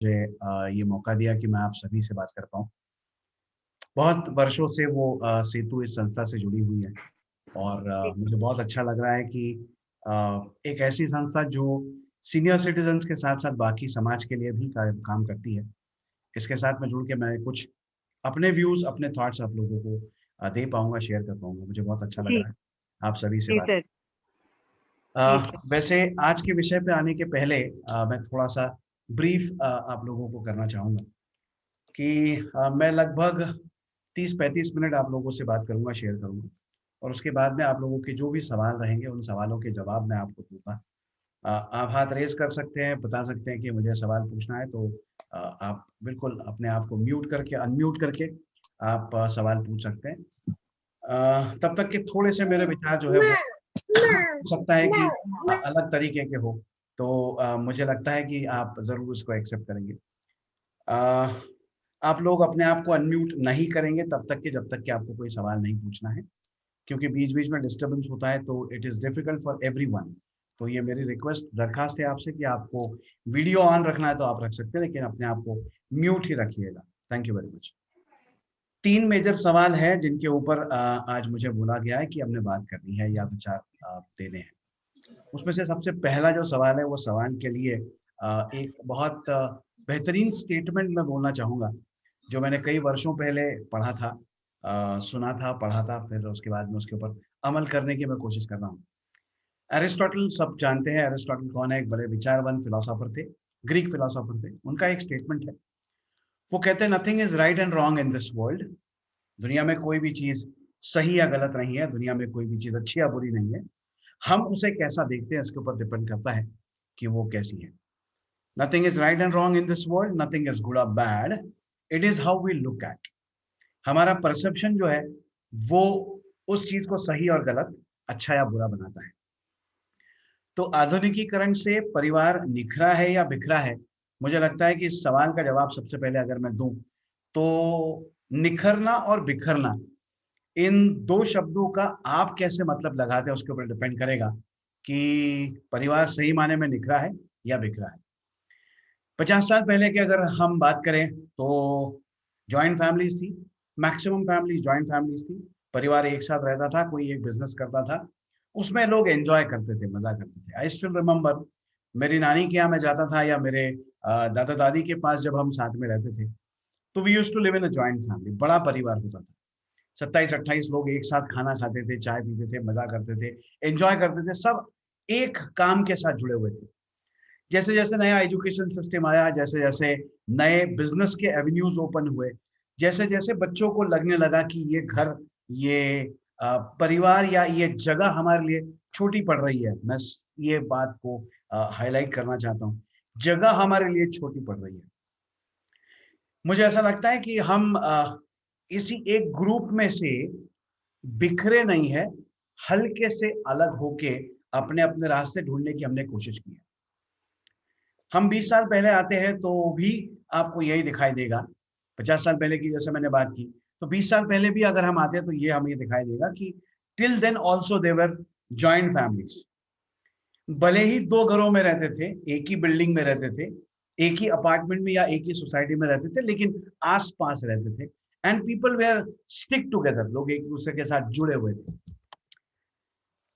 मुझे ये मौका दिया कि मैं आप सभी से बात कर पाऊँ। बहुत वर्षों से वो सेतु इस संस्था से जुड़ी हुई है और जी, मुझे बहुत अच्छा लग रहा है कि अ, एक ऐसी संस्था जो सीनियर सिटीज़न्स के साथ-साथ बाकी समाज के लिए भी काम करती है। इसके साथ में जुड़ के मैं कुछ अपने व्यूज़, अपने थॉट्स आप लोगों को दे पाऊँगा, शेयर कर पाऊँगा। मुझे बहुत अच्छा लग जी, रहा है, आप सभी से जी बात सर, ठीक है। वैसे आज के विषय पे आने के पहले मैं थोड़ा-सा ब्रीफ आप लोगों को करना चाहूँगा कि मैं लगभग 30-35 मिनट आप लोगों से बात करूँगा, शेयर करूँगा और उसके बाद में आप लोगों के जो भी सवाल रहेंगे, उन सवालों के जवाब मैं आपको दूँगा। आप हाथ रेज़ कर सकते हैं, बता सकते हैं कि मुझे सवाल पूछना है तो आप बिल्कुल अपने आप को म्यूट करके अनम्यूट करके आप सवाल पूछ सकते हैं। तब तक के थोड़े से मेरे विचार जो है वो हो सकता है कि अलग तरीके के हो, तो मुझे लगता है कि आप ज़रूर इसको एक्सेप्ट करेंगे। अ, आप लोग अपने आप को अनम्यूट नहीं करेंगे तब तक के जब तक कि आपको कोई सवाल नहीं पूछना है, क्योंकि बीच-बीच में डिस्टर्बेंस होता है तो it is difficult for everyone. तो ये मेरी रिक्वेस्ट दरख्वास्त है आपसे कि आपको वीडियो ऑन रखना है तो आप रख सकते हैं, लेकिन अपने आप को म्यूट ही रखिएगा। Thank you very much. 3 major सवाल हैं जिनके ऊपर आज मुझे बोला गया है कि हमने बात करनी है या विचार देने हैं। उसमें से सबसे पहला जो सवाल है वो सवाल के लिए एक बहुत बेहतरीन स्टेटमेंट मैं बोलना चाहूँगा, जो मैंने कई वर्षों पहले पढ़ा था, सुना था, पढ़ा था, फिर उसके बाद में उसके ऊपर अमल करने की मैं कोशिश कर रहा हूँ। एरिस्टोटल सब जानते हैं, एरिस्टोटल कौन है? एक बड़े विचारवान फिलॉसोफर थे, ग्रीक फिलॉसोफर थे। उनका एक स्टेटमेंट है, वो कहते हैं nothing is right and wrong in this world. दुनिया में कोई भी चीज़ सही या गलत नहीं है, दुनिया में कोई भी चीज़ अच्छी या बुरी नहीं है। हम उसे कैसा देखते हैं इसके ऊपर डिपेंड करता है कि वो कैसी है। Nothing is right and wrong in this world, nothing is good और bad, it is how we look at. हमारा परसेप्शन जो है वो उस चीज को सही और गलत, अच्छा या बुरा बनाता है। तो आधुनिकीकरण से परिवार निखरा है या बिखरा है? मुझे लगता है कि इस सवाल का जवाब सबसे पहले अगर मैं दूं तो निखरना और बिखरना, इन 2 शब्दों का आप कैसे मतलब लगाते हैं उसके ऊपर डिपेंड करेगा कि परिवार सही मायने में निखरा है या बिखरा है। 50 साल पहले की अगर हम बात करें तो जॉइंट फैमिलीज़ थी, मैक्सिमम फैमिलीज़ जॉइंट फैमिलीज़ थी। परिवार एक साथ रहता था, कोई एक बिज़नेस करता था, उसमें लोग एन्जॉय करते थे, मज़ा करते थे। आई स्टिल रिमेंबर मेरी नानी के यहाँ मैं जाता था या मेरे दादा-दादी के पास जब हम साथ में रहते थे, तो we used to live in a joint family, बड़ा परिवार होता था। 27-28 लोग एक साथ खाना खाते थे, चाय पीते थे, मज़ा करते थे, एन्जॉय करते थे, सब एक काम के साथ जुड़े हुए थे। जैसे-जैसे नया एजुकेशन सिस्टम आया, जैसे-जैसे नए बिज़नेस के एवेन्यूज़ ओपन हुए, जैसे-जैसे बच्चों को लगने लगा कि ये घर, ये परिवार या ये जगह हमारे लिए छोटी पड़ रही है। मैं स ये बात को हाइलाइट करना चाहता हूँ। जगह हमारे लिए छोटी पड़ रही है। मुझे ऐसा लगता है कि हम इसी एक ग्रुप में से बिखरे नहीं हैं, हल्के से अलग होके अपने-अपने रास्ते ढूँढने की हमने कोशिश की है। हम 20 साल पहले आते हैं तो भी आपको यही दिखाई देगा। 50 साल पहले की जैसे मैंने बात की, तो 20 साल पहले भी अगर हम आते हैं तो ये हमें दिखाई देगा कि till then also there were joint families. भले ही 2 घरों में रहते थे, एक ही बिल्डिंग में रहते थे, एक ही अपार्टमेंट में या एक ही सोसाइटी में रहते थे, लेकिन आस-पास रहते थे and people were stick together, लोग एक-दूसरे के साथ जुड़े हुए थे।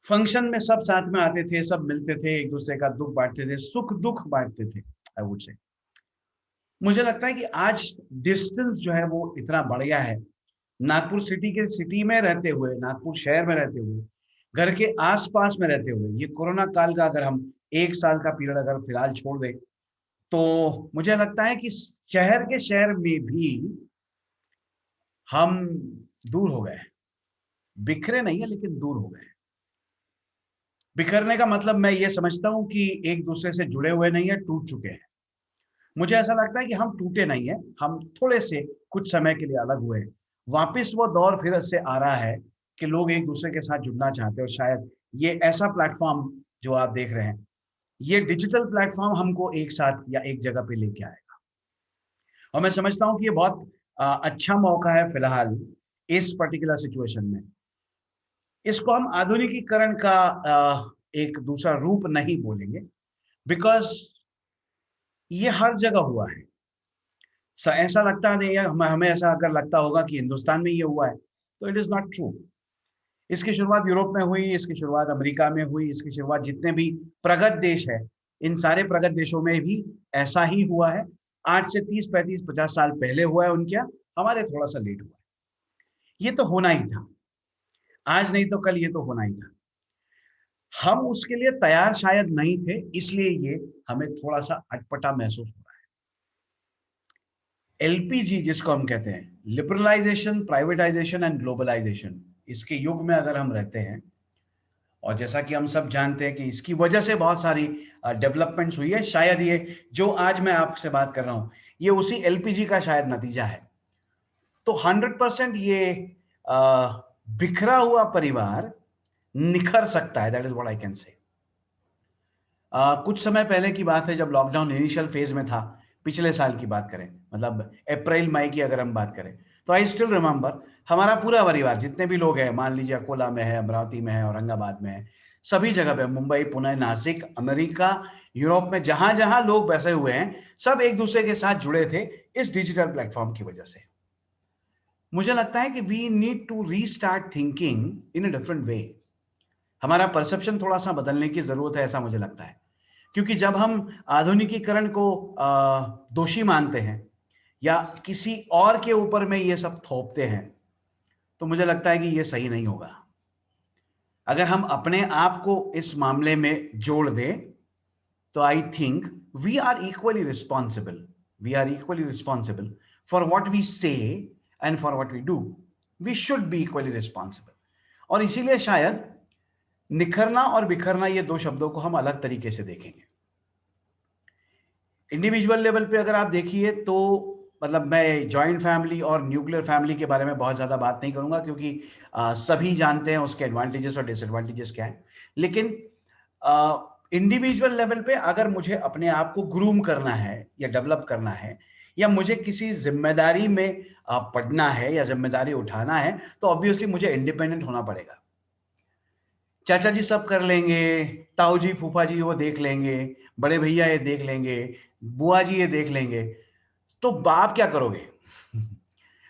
फंक्शन में सब साथ में आते थे, सब मिलते थे, एक-दूसरे का दुःख बाँटते थे, सुख-दुःख बाँटते थे, आई वुड से। मुझे लगता है कि आज डिस्टेंस जो है वो इतना बढ़ गया है। नागपुर सिटी में रहते हुए, नागपुर शहर में रहते हुए, घर के आस-पास में रहते हुए, ये कोरोना काल का अगर हम 1 साल का पीरियड अगर फिलहाल छोड़ दें, तो मुझे लगता है कि शहर के शहर में भी हम दूर हो गए हैं। बिखरे नहीं है लेकिन दूर हो गए हैं। बिखरने का मतलब मैं ये समझता हूँ कि एक-दूसरे से जुड़े हुए नहीं हैं, टूट चुके हैं। मुझे ऐसा लगता है कि हम टूटे नहीं हैं, हम थोड़े से कुछ समय के लिए अलग हुए हैं। वापिस वो दौर फिर से आ रहा है कि लोग एक-दूसरे के साथ जुड़ना चाहते हैं और शायद ये ऐसा प्लेटफ़ॉर्म जो आप देख रहे हैं, ये डिजिटल प्लेटफ़ॉर्म हमको एक साथ या एक जगह पे लेके आएगा। और मैं समझता हूँ कि ये बहुत अच्छा मौका है फिलहाल इस पर्टिकुलर सिचुएशन में। इसको हम आधुनिकीकरण का एक दूसरा रूप नहीं बोलेंगे, बिकॉज़ ये हर जगह हुआ है। ऐसा लगता नहीं है, हमें ऐसा अगर लगता होगा कि हिंदुस्तान में ये हुआ है, तो इट इज नॉट ट्रू। इसकी शुरुआत यूरोप में हुई, इसकी शुरुआत अमेरिका में हुई, इसकी शुरुआत जितने भी प्रगत देश है, इन सारे प्रगत देशों में भी ऐसा ही हुआ है। आज से 30, 35, 50 साल पहले हुआ है उनके यहाँ, हमारे थोड़ा सा लेट हुआ है। ये तो होना ही था, आज नहीं तो कल ये तो होना ही था। हम उसके लिए तैयार शायद नहीं थे, इसलिए ये हमें थोड़ा सा अटपटा महसूस हो रहा है। एलपीजी जिसको हम कहते हैं, लिबरलाइजेशन, प्राइवेटाइजेशन एंड ग्लोबलाइजेशन, इसके युग में अगर हम रहते हैं, और जैसा कि हम सब जानते हैं कि इसकी वजह से बहुत सारी डेवलपमेंट्स हुई है, शायद ये जो आज मैं आपसे बात कर रहा हूं, ये उसी एलपीजी का शायद नतीजा है। तो 100% ये बिखरा हुआ परिवार निखर सकता है, that is what I can say. कुछ समय पहले की बात है, जब लॉकडाउन इनिशियल फेज में था, पिछले साल की बात करें, मतलब अप्रैल मई की अगर हम बात करें, तो आई स्टिल रिमेंबर, हमारा पूरा परिवार जितने भी लोग हैं, मान लीजिए अकोला में है, अमरावती में है, औरंगाबाद में है, सभी जगह पे, मुंबई, पुणे, नासिक, अमेरिका, यूरोप में जहां जहां लोग बसे हुए हैं, सब एक दूसरे के साथ जुड़े थे इस डिजिटल प्लेटफॉर्म की वजह से। मुझे लगता है कि we need to restart thinking in a different way. हमारा परसेप्शन थोड़ा सा बदलने की जरूरत है, ऐसा मुझे लगता है। क्योंकि जब हम आधुनिकीकरण को दोषी मानते हैं या किसी और के ऊपर में ये सब थोपते हैं, तो मुझे लगता है कि ये सही नहीं होगा। अगर हम अपने आप को इस मामले में जोड़ दें, तो I think we are equally responsible, for what we say and for what we do. We should be equally responsible. और इसीलिए शायद निखरना और बिखरना, ये दो शब्दों को हम अलग तरीके से देखेंगे। इंडिविजुअल लेवल पे अगर आप देखिए, तो मतलब मैं जॉइंट फैमिली और न्यूक्लियर फैमिली के बारे में बहुत ज़्यादा बात नहीं करूंगा, क्योंकि सभी जानते हैं उसके एडवांटेजेस और डिसएडवांटेजेस क्या है। लेकिन इंडिविजुअल लेवल पे अगर मुझे अपने आप को ग्रूम करना है या डेवलप करना है, या मुझे किसी जिम्मेदारी में पढ़ना है या जिम्मेदारी उठाना है, तो ऑब्वियसली मुझे इंडिपेंडेंट होना पड़ेगा। चाचा जी सब कर लेंगे, ताऊ जी फूफा जी वो देख लेंगे, बड़े भैया ये देख लेंगे, बुआ जी ये देख लेंगे, तो बाप क्या करोगे?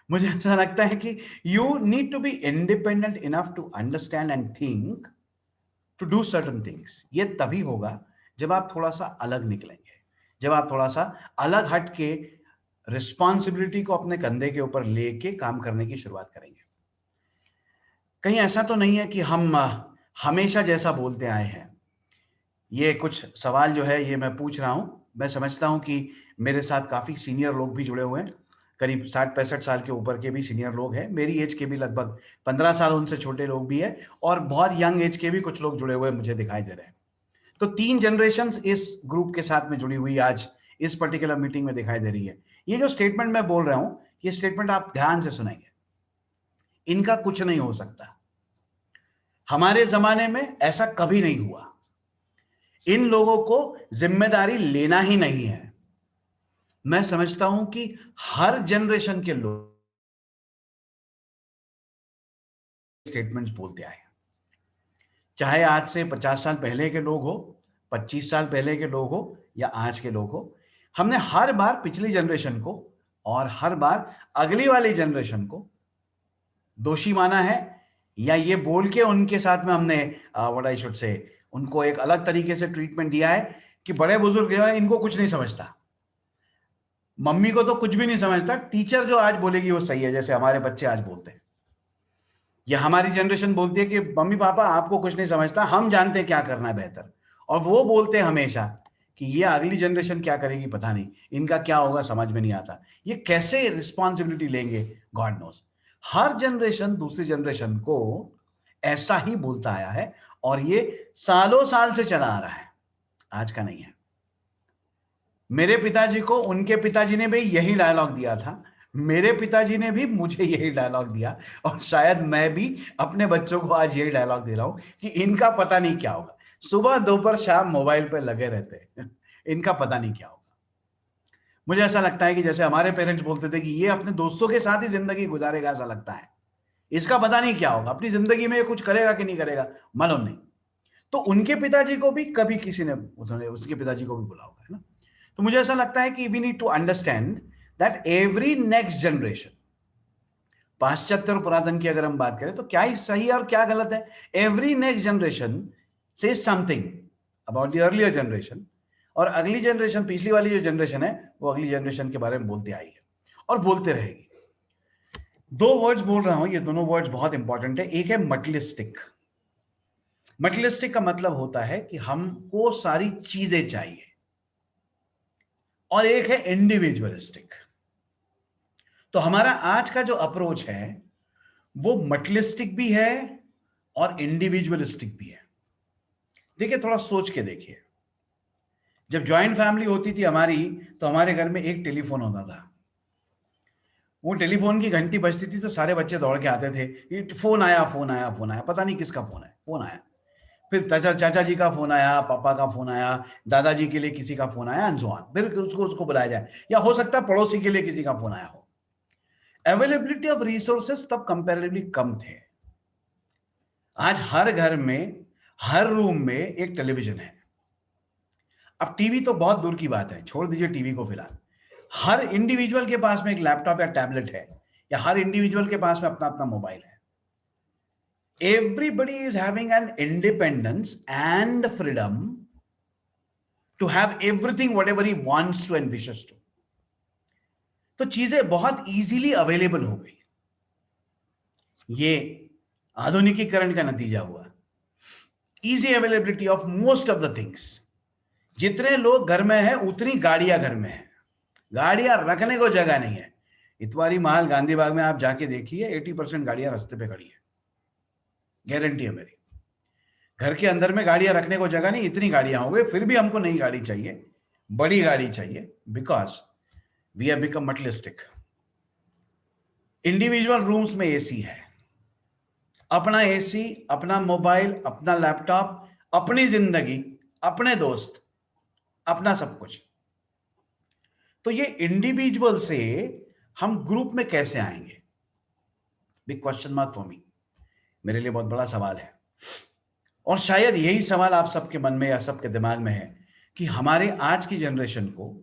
मुझे ऐसा लगता है कि you need to be independent enough to understand and think to do certain things. ये तभी होगा जब आप थोड़ा सा अलग निकलेंगे, जब आप थोड़ा सा अलग हट के रिस्पॉन्सिबिलिटी को अपने कंधे के ऊपर लेके काम करने की शुरुआत करेंगे। कहीं ऐसा तो नहीं है कि हम हमेशा जैसा बोलते आए हैं। ये कुछ सवाल जो है ये मैं पूछ रहा हूं, मैं समझता हूं कि मेरे साथ काफी सीनियर लोग भी जुड़े हुए हैं, करीब 60-65 साल के ऊपर के भी सीनियर लोग हैं, मेरी एज के भी लगभग 15 साल उनसे छोटे लोग भी हैं, और बहुत यंग एज के भी कुछ लोग जुड़े हुए मुझे दिखाई दे रहे हैं। तो 3 जनरेशंस इस ग्रुप के साथ में जुड़ी हुई आज इस पर्टिकुलर मीटिंग में दिखाई दे रही है। ये जो स्टेटमेंट मैं बोल रहा हूं, ये स्टेटमेंट आप ध्यान से सुनेंगे, इनका कुछ नहीं हो सकता। हमारे जमाने में ऐसा कभी नहीं हुआ। इन लोगों को जिम्मेदारी लेना ही नहीं है। मैं समझता हूं कि हर जनरेशन के लोग स्टेटमेंट्स बोलते आए, चाहे आज से 50 साल पहले के लोग हो, 25 साल पहले के लोग हो, या आज के लोग हो। हमने हर बार पिछली जनरेशन को और हर बार अगली वाली जनरेशन को दोषी माना है, या ये बोल के उनके साथ में हमने व्हाट आई शुड से उनको एक अलग तरीके से ट्रीटमेंट दिया है कि बड़े बुजुर्ग जो है इनको कुछ नहीं समझता, मम्मी को तो कुछ भी नहीं समझता, टीचर जो आज बोलेगी वो सही है, जैसे हमारे बच्चे आज बोलते हैं, या हमारी जनरेशन बोलती है कि मम्मी पापा आपको कुछ नहीं समझता, हम जानते हैं क्या करना है बेहतर। और वो बोलते हैं हमेशा कि ये अगली जनरेशन क्या करेगी पता नहीं, इनका क्या होगा समझ में नहीं आता, ये कैसे रिस्पॉन्सिबिलिटी लेंगे, गॉड नोस। हर जनरेशन दूसरी जनरेशन को ऐसा ही बोलता आया है, और ये सालों साल से चला आ रहा है, आज का नहीं है। मेरे पिताजी को उनके पिताजी ने भी यही डायलॉग दिया था, मेरे पिताजी ने भी मुझे यही डायलॉग दिया, और शायद मैं भी अपने बच्चों को आज यही डायलॉग दे रहा हूं कि इनका पता नहीं क्या होगा, सुबह दोपहर शाम मोबाइल पे लगे रहते हैं, इनका पता नहीं क्या होगा। मुझे ऐसा लगता है कि जैसे हमारे पेरेंट्स बोलते थे कि ये अपने दोस्तों के साथ ही जिंदगी गुजारेगा, ऐसा लगता है, इसका पता नहीं क्या होगा, अपनी जिंदगी में ये कुछ करेगा कि नहीं करेगा मालूम नहीं। तो उनके पिताजी को भी कभी किसी ने उसके पिताजी को भी बोला होगा, है ना। तो मुझे ऐसा लगता है कि we need to understand that every next generation, पाश्चात्य और पुरातन की अगर हम बात करें तो क्या ही सही है और क्या गलत है, एवरी नेक्स्ट जनरेशन से something about the earlier generation, और अगली जनरेशन, पिछली वाली जो जनरेशन है, वो अगली जनरेशन के बारे में बोलते आई है और बोलते रहेगी। दो वर्ड्स बोल रहा हूं, ये दोनों वर्ड्स बहुत इंपॉर्टेंट है। एक है मटेरियलिस्टिक। मटेरियलिस्टिक का मतलब होता है कि हमको सारी चीजें चाहिए, और एक है इंडिविजुअलिस्टिक। तो हमारा आज का जो अप्रोच है वो मटेरियलिस्टिक भी है और इंडिविजुअलिस्टिक भी है। देखिए, थोड़ा सोच के देखिए, जब ज्वाइंट फैमिली होती थी हमारी, तो हमारे घर में एक टेलीफोन होता था। वो टेलीफोन की घंटी बजती थी तो सारे बच्चे दौड़ के आते थे, ये फोन आया, फोन आया, फोन आया, पता नहीं किसका फोन है, फोन आया। फिर चाचा जी का फोन आया, पापा का फोन आया, दादाजी के लिए किसी का फोन आया, एंड सो ऑन। फिर उसको बुलाया जाए, या हो सकता है पड़ोसी के लिए किसी का फोन आया हो। अवेलेबिलिटी ऑफ रिसोर्सेस तब कंपैरेटिवली कम थे। आज हर घर में, हर रूम में एक टेलीविजन है। अब टीवी तो बहुत दूर की बात है, छोड़ दीजिए टीवी को फिलहाल। हर इंडिविजुअल के पास में एक लैपटॉप या टैबलेट है, या हर इंडिविजुअल के पास में अपना अपना मोबाइल है। Everybody is having an independence and freedom to have everything whatever he wants to and wishes to. तो चीजें बहुत इजीली अवेलेबल हो गई। ये आधुनिकीकरण का नतीजा हुआ। Easy availability of most of the things. जितने लोग घर में हैं उतनी गाड़ियां घर में हैं, गाड़ियां रखने को जगह नहीं है। इतवारी महल, गांधी बाग में आप जाके देखिए, 80% गाड़ियां रास्ते पे खड़ी है, गारंटी है मेरी। घर के अंदर में गाड़ियां रखने को जगह नहीं, इतनी गाड़ियां हो गई। फिर भी हमको नई गाड़ी चाहिए, बड़ी गाड़ी चाहिए, because we have become materialistic. Individual rooms में एसी है, अपना एसी, अपना मोबाइल, अपना लैपटॉप, अपनी जिंदगी, अपने दोस्त, अपना सब कुछ। तो ये इंडिविजुअल से हम ग्रुप में कैसे आएंगे? Big question mark for me, मेरे लिए बहुत बड़ा सवाल है। और शायद यही सवाल आप सबके मन में या सबके दिमाग में है कि हमारे आज की जनरेशन को,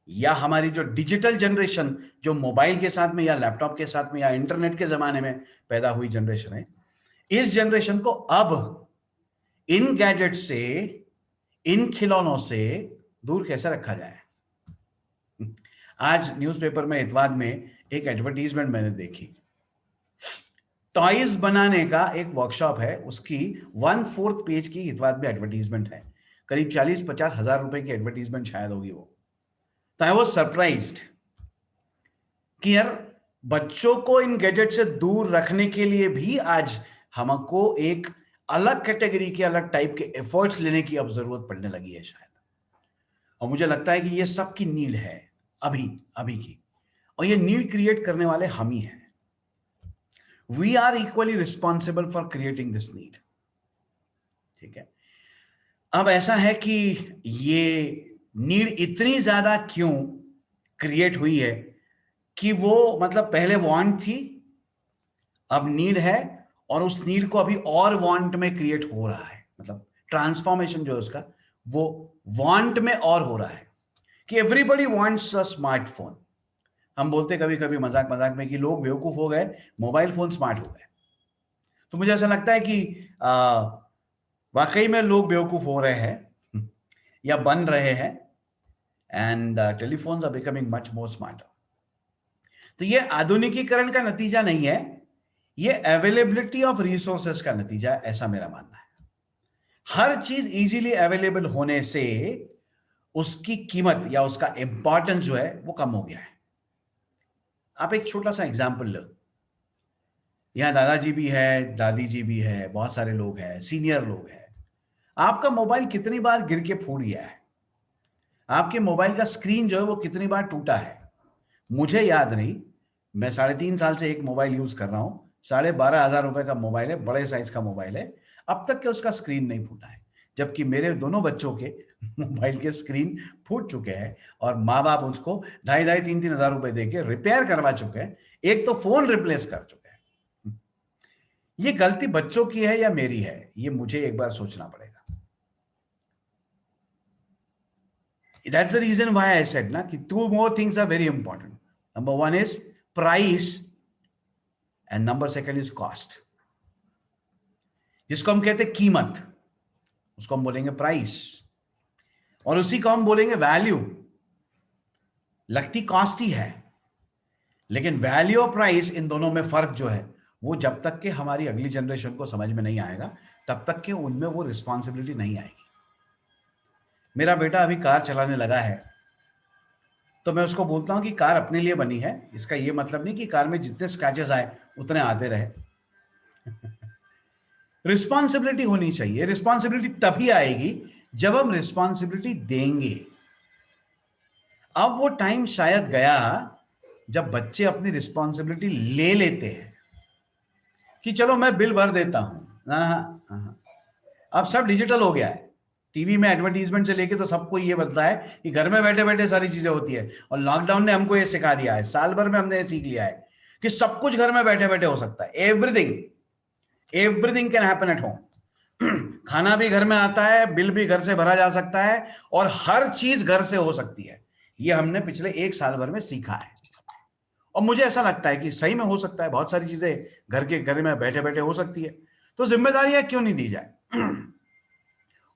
या हमारी जो डिजिटल जनरेशन, जो मोबाइल के साथ में या लैपटॉप के साथ में या इंटरनेट के जमाने में पैदा हुई जनरेशन है, इस जनरेशन को अब इन गैजेट से, इन खिलौनों से दूर कैसे रखा जाए? आज न्यूज़पेपर में इतवार में एक एडवर्टीजमेंट मैंने देखी। टॉयज बनाने का एक वर्कशॉप है, उसकी 1/4 पेज की इतवार में एडवर्टीजमेंट है। करीब 40-50 हजार रुपए की एडवर्टीजमेंट शायद होगी वो। तो आई वाज सरप्राइज्ड कि यार, बच्चों को इन गैजेट से दूर रखने के लिए भी आज हमको एक अलग कैटेगरी के, अलग टाइप के एफर्ट्स लेने की अब जरूरत पड़ने लगी है शायद। और मुझे लगता है कि ये सबकी नीड है अभी अभी की, और ये नीड क्रिएट करने वाले हम ही हैं। We are equally responsible for creating this need. ठीक है, अब ऐसा है कि ये नीड इतनी ज्यादा क्यों क्रिएट हुई है कि वो, मतलब पहले वांट थी, अब नीड है, और उस नीड को अभी और वांट में क्रिएट हो रहा है। मतलब ट्रांसफॉर्मेशन जो है उसका, वो वांट में और हो रहा है कि एवरीबडी वांट्स अ स्मार्टफोन। हम बोलते कभी कभी मजाक मजाक में कि लोग बेवकूफ हो गए, मोबाइल फोन स्मार्ट हो गए। तो मुझे ऐसा लगता है कि वाकई में लोग बेवकूफ हो रहे हैं या बन रहे हैं, and telephones are becoming much more smarter. तो ये आधुनिकीकरण का नतीजा नहीं है, ये अवेलेबिलिटी ऑफ रिसोर्सेस का नतीजा है, ऐसा मेरा मानना है। हर चीज इजीली अवेलेबल होने से उसकी कीमत या उसका इंपॉर्टेंस जो है वो कम हो गया है। आप एक छोटा सा एग्जाम्पल लो, यहां दादाजी भी है, दादी जी भी है, बहुत सारे लोग हैं, सीनियर लोग हैं। आपका मोबाइल कितनी बार गिर के फूट गया है? आपके मोबाइल का स्क्रीन जो है वो कितनी बार टूटा है? मुझे याद नहीं। मैं 3.5 साल से एक मोबाइल यूज कर रहा हूं, 12,500 रुपए का मोबाइल है, बड़े साइज का मोबाइल है। अब तक के उसका स्क्रीन नहीं फूटा है, जबकि मेरे दोनों बच्चों के मोबाइल के स्क्रीन फूट चुके हैं, और माँ बाप उसको 2,500-3,000 3,000 रुपए देके रिपेयर करवा चुके हैं। एक तो फोन रिप्लेस कर चुके हैं। ये गलती बच्चों की है या मेरी है, ये मुझे एक बार सोचना पड़ेगा। That's the reason why I said ना कि two more things are very important. Number one is price and number second is cost. जिसको हम कहते हैं कीमत, उसको हम बोलेंगे प्राइस, और उसी को हम बोलेंगे वैल्यू। लगती कॉस्ट ही है, लेकिन वैल्यू और प्राइस, इन दोनों में फर्क जो है वो जब तक कि हमारी अगली जनरेशन को समझ में नहीं आएगा तब तक कि उनमें वो रिस्पॉन्सिबिलिटी नहीं आएगी। मेरा बेटा अभी कार चलाने लगा है, तो मैं उसको बोलता हूं कि कार अपने लिए बनी है। इसका ये मतलब नहीं कि कार में जितने स्क्रैचेस आए उतने आते रहे। रिस्पॉन्सिबिलिटी होनी चाहिए। रिस्पॉन्सिबिलिटी तभी आएगी जब हम रिस्पॉन्सिबिलिटी देंगे। अब वो टाइम शायद गया जब बच्चे अपनी रिस्पॉन्सिबिलिटी ले लेते हैं कि चलो मैं बिल भर देता हूं। अब सब डिजिटल हो गया है। टीवी में एडवर्टीजमेंट से लेके तो सबको ये बताता है कि घर में बैठे बैठे सारी चीजें होती है, और लॉकडाउन ने हमको ये सिखा दिया है, साल भर में हमने ये सीख लिया है कि सब कुछ घर में बैठे बैठे हो सकता है। Everything can happen at home. खाना भी घर में आता है, बिल भी घर से भरा जा सकता है, और हर चीज घर से हो सकती है। ये हमने पिछले एक साल भर में सीखा है, और मुझे ऐसा लगता है कि सही में हो सकता है। बहुत सारी चीजें घर में बैठे बैठे हो सकती है, तो जिम्मेदारियां क्यों नहीं दी जाए?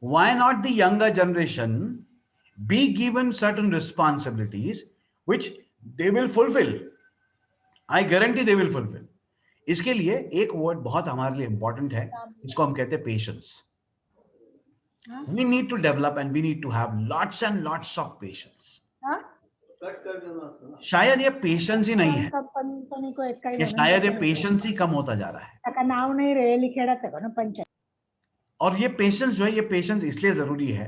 Why not the younger generation be given certain responsibilities which they will fulfill? I guarantee they will fulfill. इसके लिए एक वर्ड बहुत हमारे लिए इंपॉर्टेंट है, इसको हम कहते हैं patience. We need to develop and we need to have lots and lots of patience. शायद ये पेशेंस ही नहीं है, या शायद ये पेशेंस ही कम होता जा रहा है। नाव नहीं रे लिखेड़ा तक ना पंचायत। और ये पेशेंस जो है, ये पेशेंस इसलिए जरूरी है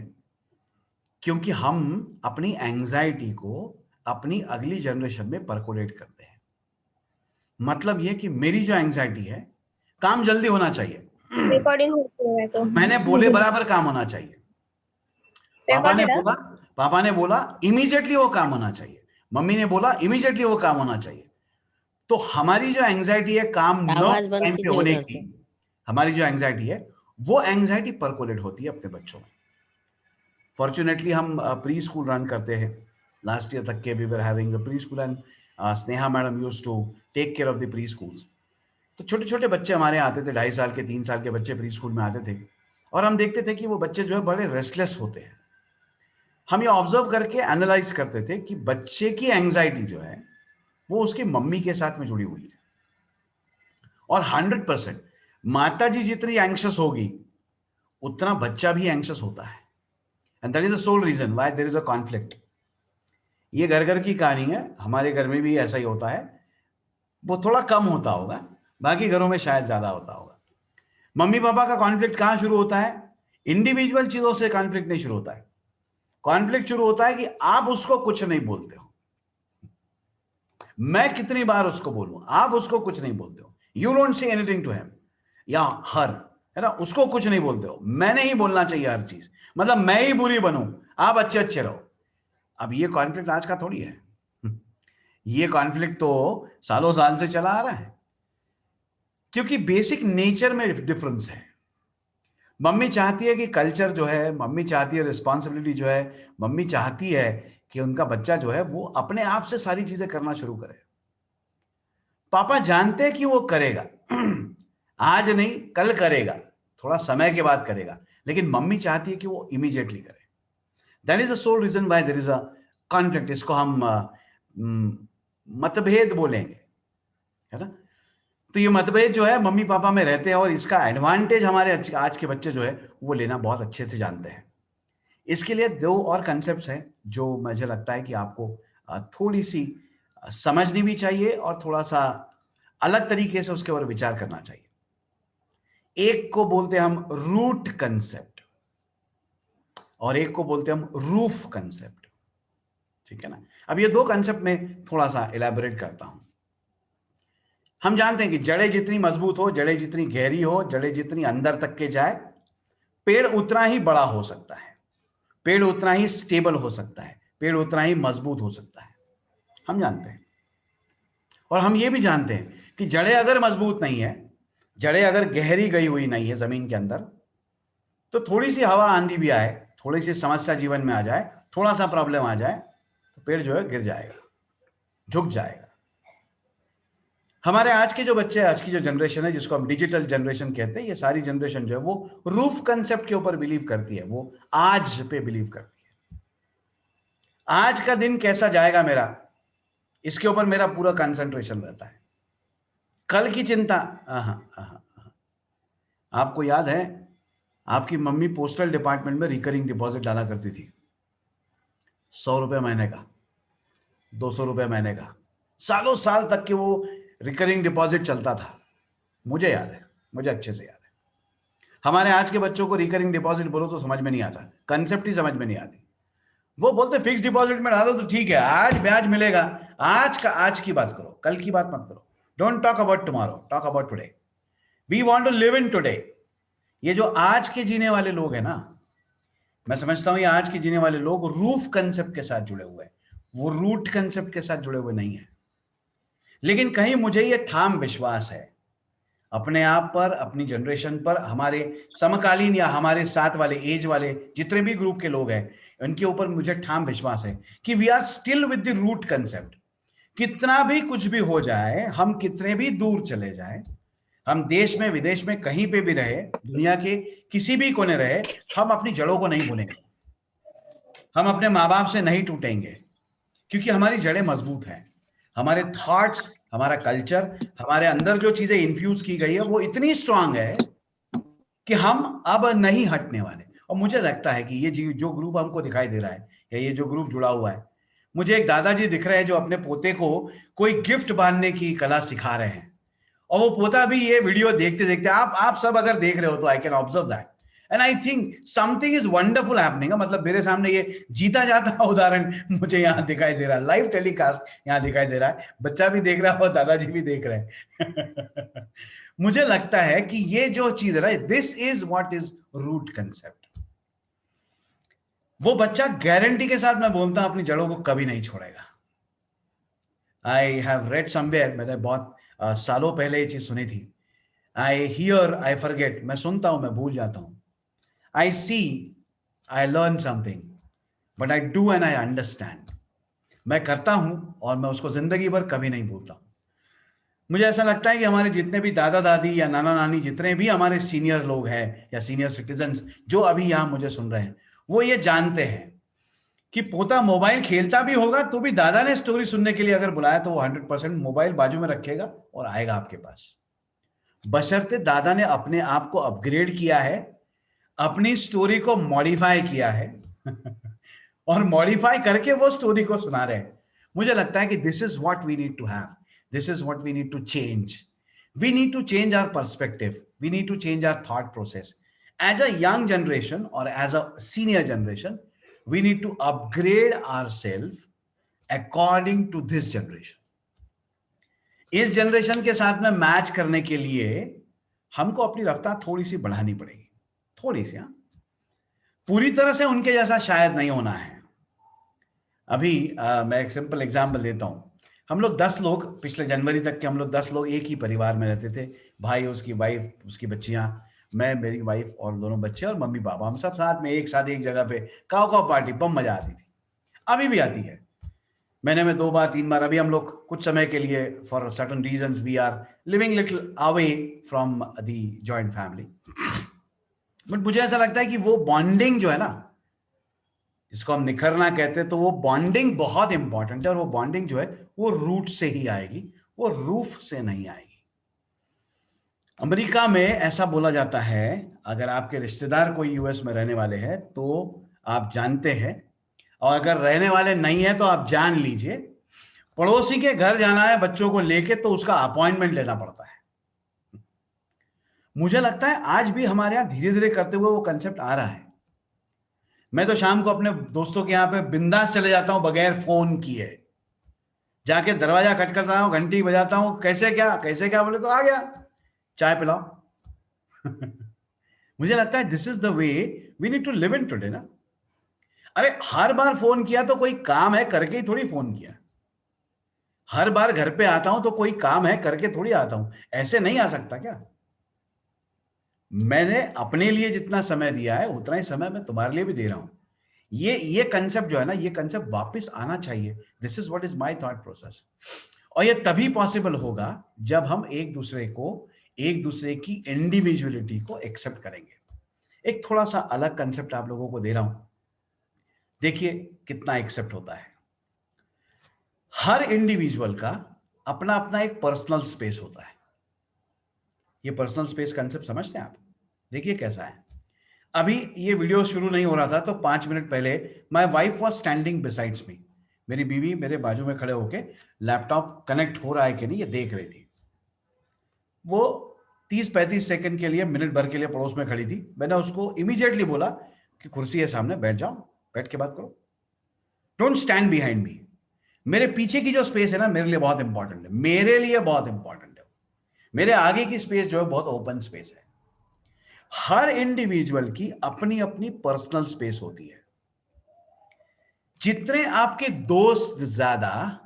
क्योंकि हम अपनी एंजाइटी को अपनी अगली जनरेशन में परकोलेट करते हैं। मतलब ये कि मेरी जो एंजाइटी है, काम जल्दी होना चाहिए, रिकॉर्डिंग होती है तो मैंने बोले बराबर काम होना चाहिए। पापा ने बोला इमीडिएटली वो काम होना चाहिए, मम्मी ने बोला इमीडिएटली वो काम होना चाहिए। तो हमारी जो एंजाइटी है काम न टाइम पे होने की, हमारी जो एंजाइटी है वो एंजाइटी परकोलेट होती है अपने बच्चों में। फॉर्चुनेटली हम प्री स्कूल रन करते हैं। लास्ट ईयर तक के we were having a pre school, and Sneha madam used to take care of the pre schools. तो छोटे छोटे बच्चे हमारे आते थे, 2.5 साल के 3 साल के बच्चे प्री स्कूल में आते थे, और हम देखते थे कि वो बच्चे जो है बड़े रेस्टलेस होते हैं। हम ये ऑब्जर्व करके एनालाइज करते थे कि बच्चे की एंजाइटी जो है वो उसकी मम्मी के साथ में जुड़ी हुई है, और 100% माता जी जितनी एंग्शियस होगी उतना बच्चा भी एंग्शियस होता है। And that is the sole reason why there is a conflict. ये घर घर की कहानी है, हमारे घर में भी ऐसा ही होता है। वो थोड़ा कम होता होगा, बाकी घरों में शायद ज्यादा होता होगा। मम्मी पापा का कॉन्फ्लिक्ट कहां शुरू होता है? इंडिविजुअल चीजों से कॉन्फ्लिक्ट नहीं शुरू होता है। कॉन्फ्लिक्ट शुरू होता है कि आप उसको कुछ नहीं बोलते हो। मैं कितनी बार उसको बोलूं, आप उसको कुछ नहीं बोलते हो। You don't say anything to him या हर, है ना, उसको कुछ नहीं बोलते हो। मैंने ही बोलना चाहिए हर चीज, मतलब मैं ही बुरी बनूं, आप अच्छे अच्छे रहो। अब ये कॉन्फ्लिक्ट आज का थोड़ी है, ये कॉन्फ्लिक्ट तो सालों साल से चला आ रहा है, क्योंकि बेसिक नेचर में डिफरेंस है। मम्मी चाहती है कि कल्चर जो है, मम्मी चाहती है रिस्पॉन्सिबिलिटी जो है, मम्मी चाहती है कि उनका बच्चा जो है वो अपने आप से सारी चीजें करना शुरू करे। पापा जानते हैं कि वो करेगा, आज नहीं कल करेगा, थोड़ा समय के बाद करेगा, लेकिन मम्मी चाहती है कि वो इमीडिएटली करे। That is the sole reason why there is a conflict. इसको हम मतभेद बोलेंगे, है ना। तो ये मतभेद जो है मम्मी पापा में रहते हैं, और इसका एडवांटेज हमारे आज के बच्चे जो है वो लेना बहुत अच्छे से जानते हैं। इसके लिए 2 और कंसेप्ट्स हैं जो मुझे लगता है कि आपको थोड़ी सी समझनी भी चाहिए और थोड़ा सा अलग तरीके से उसके ऊपर विचार करना चाहिए। एक को बोलते हैं हम रूट कंसेप्ट, और एक को बोलते हैं हम रूफ कंसेप्ट, ठीक है ना। अब ये 2 कंसेप्ट में थोड़ा सा इलैबोरेट करता हूं। हम जानते हैं कि जड़ें जितनी मजबूत हो, जड़ें जितनी गहरी हो, जड़ें जितनी अंदर तक के जाए, पेड़ उतना ही बड़ा हो सकता है, पेड़ उतना ही स्टेबल हो सकता है, पेड़ उतना ही मजबूत हो सकता है। हम जानते हैं, और हम ये भी जानते हैं कि जड़ें अगर मजबूत नहीं है, जड़ें अगर गहरी गई हुई नहीं है जमीन के अंदर, तो थोड़ी सी हवा आंधी भी आए, थोड़ी सी समस्या जीवन में आ जाए, थोड़ा सा प्रॉब्लम आ जाए, तो पेड़ जो है गिर जाएगा। झुक जाएगा। हमारे आज के जो बच्चे, आज की जो जनरेशन है जिसको हम डिजिटल जनरेशन कहते हैं, ये सारी जनरेशन जो है वो रूफ कंसेप्ट के ऊपर बिलीव करती है, वो आज पे बिलीव करती है। आज का दिन कैसा जाएगा मेरा, इसके ऊपर मेरा पूरा कंसंट्रेशन रहता है। कल की चिंता, आपको याद है आपकी मम्मी पोस्टल डिपार्टमेंट में रिकरिंग डिपॉजिट डाला करती थी, 100 रुपए महीने का, 200 रुपए महीने का, सालों साल तक के वो रिकरिंग डिपॉजिट चलता था। मुझे याद है, मुझे अच्छे से याद है। हमारे आज के बच्चों को रिकरिंग डिपॉजिट बोलो तो समझ में नहीं आता, कंसेप्ट ही समझ में नहीं आती। वो बोलते फिक्स डिपॉजिट में डालो तो ठीक है, आज ब्याज मिलेगा। आज की बात करो, कल की बात मत करो। Don't talk about tomorrow, talk about today. We want to live in today. ये जो आज के जीने वाले लोग हैं ना, मैं समझता हूं ये आज के जीने वाले लोग रूफ कंसेप्ट के साथ जुड़े हुए हैं, वो रूट कंसेप्ट के साथ जुड़े हुए नहीं है। लेकिन कहीं मुझे ये ठाम विश्वास है अपने आप पर, अपनी जनरेशन पर, हमारे समकालीन या हमारे साथ वाले एज वाले जितने भी ग्रुप के लोग हैं, उनके ऊपर मुझे ठाम विश्वास है कि we are still with the root concept. कितना भी कुछ भी हो जाए, हम कितने भी दूर चले जाएं, हम देश में विदेश में कहीं पे भी रहे, दुनिया के किसी भी कोने रहे, हम अपनी जड़ों को नहीं भूलेंगे, हम अपने माँ बाप से नहीं टूटेंगे, क्योंकि हमारी जड़ें मजबूत हैं। हमारे थॉट्स, हमारा कल्चर, हमारे अंदर जो चीजें इन्फ्यूज की गई है वो इतनी स्ट्रांग है कि हम अब नहीं हटने वाले। और मुझे लगता है कि ये जो ग्रुप हमको दिखाई दे रहा है, या ये जो ग्रुप जुड़ा हुआ है, मुझे एक दादाजी दिख रहे हैं जो अपने पोते को कोई गिफ्ट बांधने की कला सिखा रहे हैं। और वो पोता भी ये वीडियो देखते देखते, आप सब अगर देख रहे हो तो I can observe that, and I think something is wonderful happening. मतलब मेरे सामने ये जीता जाता उदाहरण मुझे यहाँ दिखाई दे रहा है, लाइव टेलीकास्ट यहाँ दिखाई दे रहा है, बच्चा भी देख रहा है और दादाजी भी देख रहे हैं। मुझे लगता है कि ये जो चीज है, this is what is root concept. वो बच्चा गारंटी के साथ मैं बोलता हूं अपनी जड़ों को कभी नहीं छोड़ेगा। आई हैव रेड समवेयर, मैंने बहुत सालों पहले ये चीज सुनी थी। आई हियर आई फॉरगेट, मैं सुनता हूं मैं भूल जाता हूं। I see I learn something, but I do and I understand. मैं करता हूं और मैं उसको जिंदगी भर कभी नहीं भूलता। मुझे ऐसा लगता है कि हमारे जितने भी दादा दादी या नाना नानी, जितने भी हमारे सीनियर लोग हैं या सीनियर सिटीजन्स जो अभी यहां मुझे सुन रहे हैं, वो ये जानते हैं कि पोता मोबाइल खेलता भी होगा तो भी दादा ने स्टोरी सुनने के लिए अगर बुलाया तो वो 100% मोबाइल बाजू में रखेगा और आएगा आपके पास, बशर्ते दादा ने अपने आप को अपग्रेड किया है, अपनी स्टोरी को मॉडिफाई किया है और मॉडिफाई करके वो स्टोरी को सुना रहे हैं। मुझे लगता है कि this is what we need to have, this is what we need to change. We need to change our perspective, we need to change our thought process as a young generation और as a senior generation. We need to upgrade ourselves according to this generation. इस generation के साथ में match करने के लिए हमको अपनी रफ्तार थोड़ी सी बढ़ानी पड़ेगी, थोड़ी सी। पूरी तरह से उनके जैसा शायद नहीं होना है। अभी मैं एक सिंपल एग्जांपल देता हूं। हम लोग 10 लोग, पिछले जनवरी तक के हम लोग 10 लोग एक ही परिवार में रहते थे, भाई, उसकी वाइफ, उसकी बच्चियां, मैं, मेरी वाइफ और दोनों बच्चे और मम्मी पापा, हम सब साथ में एक साथ एक जगह पे काव काव पार्टी, बम मजा आती थी, अभी भी आती है। महीने में 2 बार 3 बार। अभी हम लोग कुछ समय के लिए for certain reasons we are living little away from the joint family, but मुझे ऐसा लगता है कि वो बॉन्डिंग जो है ना, जिसको हम निखरना कहते हैं, तो वो बॉन्डिंग बहुत इंपॉर्टेंट है। और वो बॉन्डिंग जो है वो रूट से ही आएगी, वो रूफ से नहीं आएगी। अमेरिका में ऐसा बोला जाता है, अगर आपके रिश्तेदार कोई यूएस में रहने वाले हैं तो आप जानते हैं, और अगर रहने वाले नहीं है तो आप जान लीजिए, पड़ोसी के घर जाना है बच्चों को लेके तो उसका अपॉइंटमेंट लेना पड़ता है। मुझे लगता है आज भी हमारे यहां धीरे धीरे करते हुए वो कंसेप्ट आ रहा है। मैं तो शाम को अपने दोस्तों के यहाँ पे बिंदास चले जाता हूं बगैर फोन किए, जाके दरवाजा खटखटाता हूं, घंटी बजाता हूं, कैसे क्या बोले तो आ गया, चाय पिलाओ। मुझे लगता है this is the way we need to live in today ना। अरे हर बार फोन किया तो कोई काम है करके ही थोड़ी फोन किया, हर बार घर पे आता हूं तो कोई काम है करके थोड़ी आता हूं, ऐसे नहीं आ सकता क्या? मैंने अपने लिए जितना समय दिया है उतना ही समय मैं तुम्हारे लिए भी दे रहा हूं। ये कंसेप्ट जो है ना, ये कंसेप्ट वापस आना चाहिए। This is what is my thought process. और ये तभी पॉसिबल होगा जब हम एक दूसरे की इंडिविजुअलिटी को एक्सेप्ट करेंगे। एक थोड़ा सा अलग कंसेप्ट आप लोगों को दे रहा हूं, देखिए कितना एक्सेप्ट होता है। हर इंडिविजुअल का अपना अपना एक पर्सनल स्पेस होता है। ये पर्सनल स्पेस कंसेप्ट समझते हैं आप? देखिए कैसा है। अभी ये वीडियो शुरू नहीं हो रहा था तो 5 मिनट पहले my wife was standing besides me. मेरी बीवी मेरे बाजू में खड़े होके लैपटॉप कनेक्ट हो रहा है कि नहीं ये देख रही थी। वो 30-35 सेकंड के लिए, मिनट भर के लिए पड़ोस में खड़ी थी। मैंने उसको इमीडिएटली बोला कि कुर्सी है सामने, बैठ जाओ, बैठ के बात करो, डोंट स्टैंड बिहाइंड मी। मेरे पीछे की जो स्पेस है ना, मेरे लिए बहुत इंपॉर्टेंट है, मेरे लिए बहुत इंपॉर्टेंट है। मेरे आगे की स्पेस जो है बहुत ओपन स्पेस है। हर इंडिविजुअल की अपनी अपनी पर्सनल स्पेस होती है। जितने आपके दोस्त ज्यादा,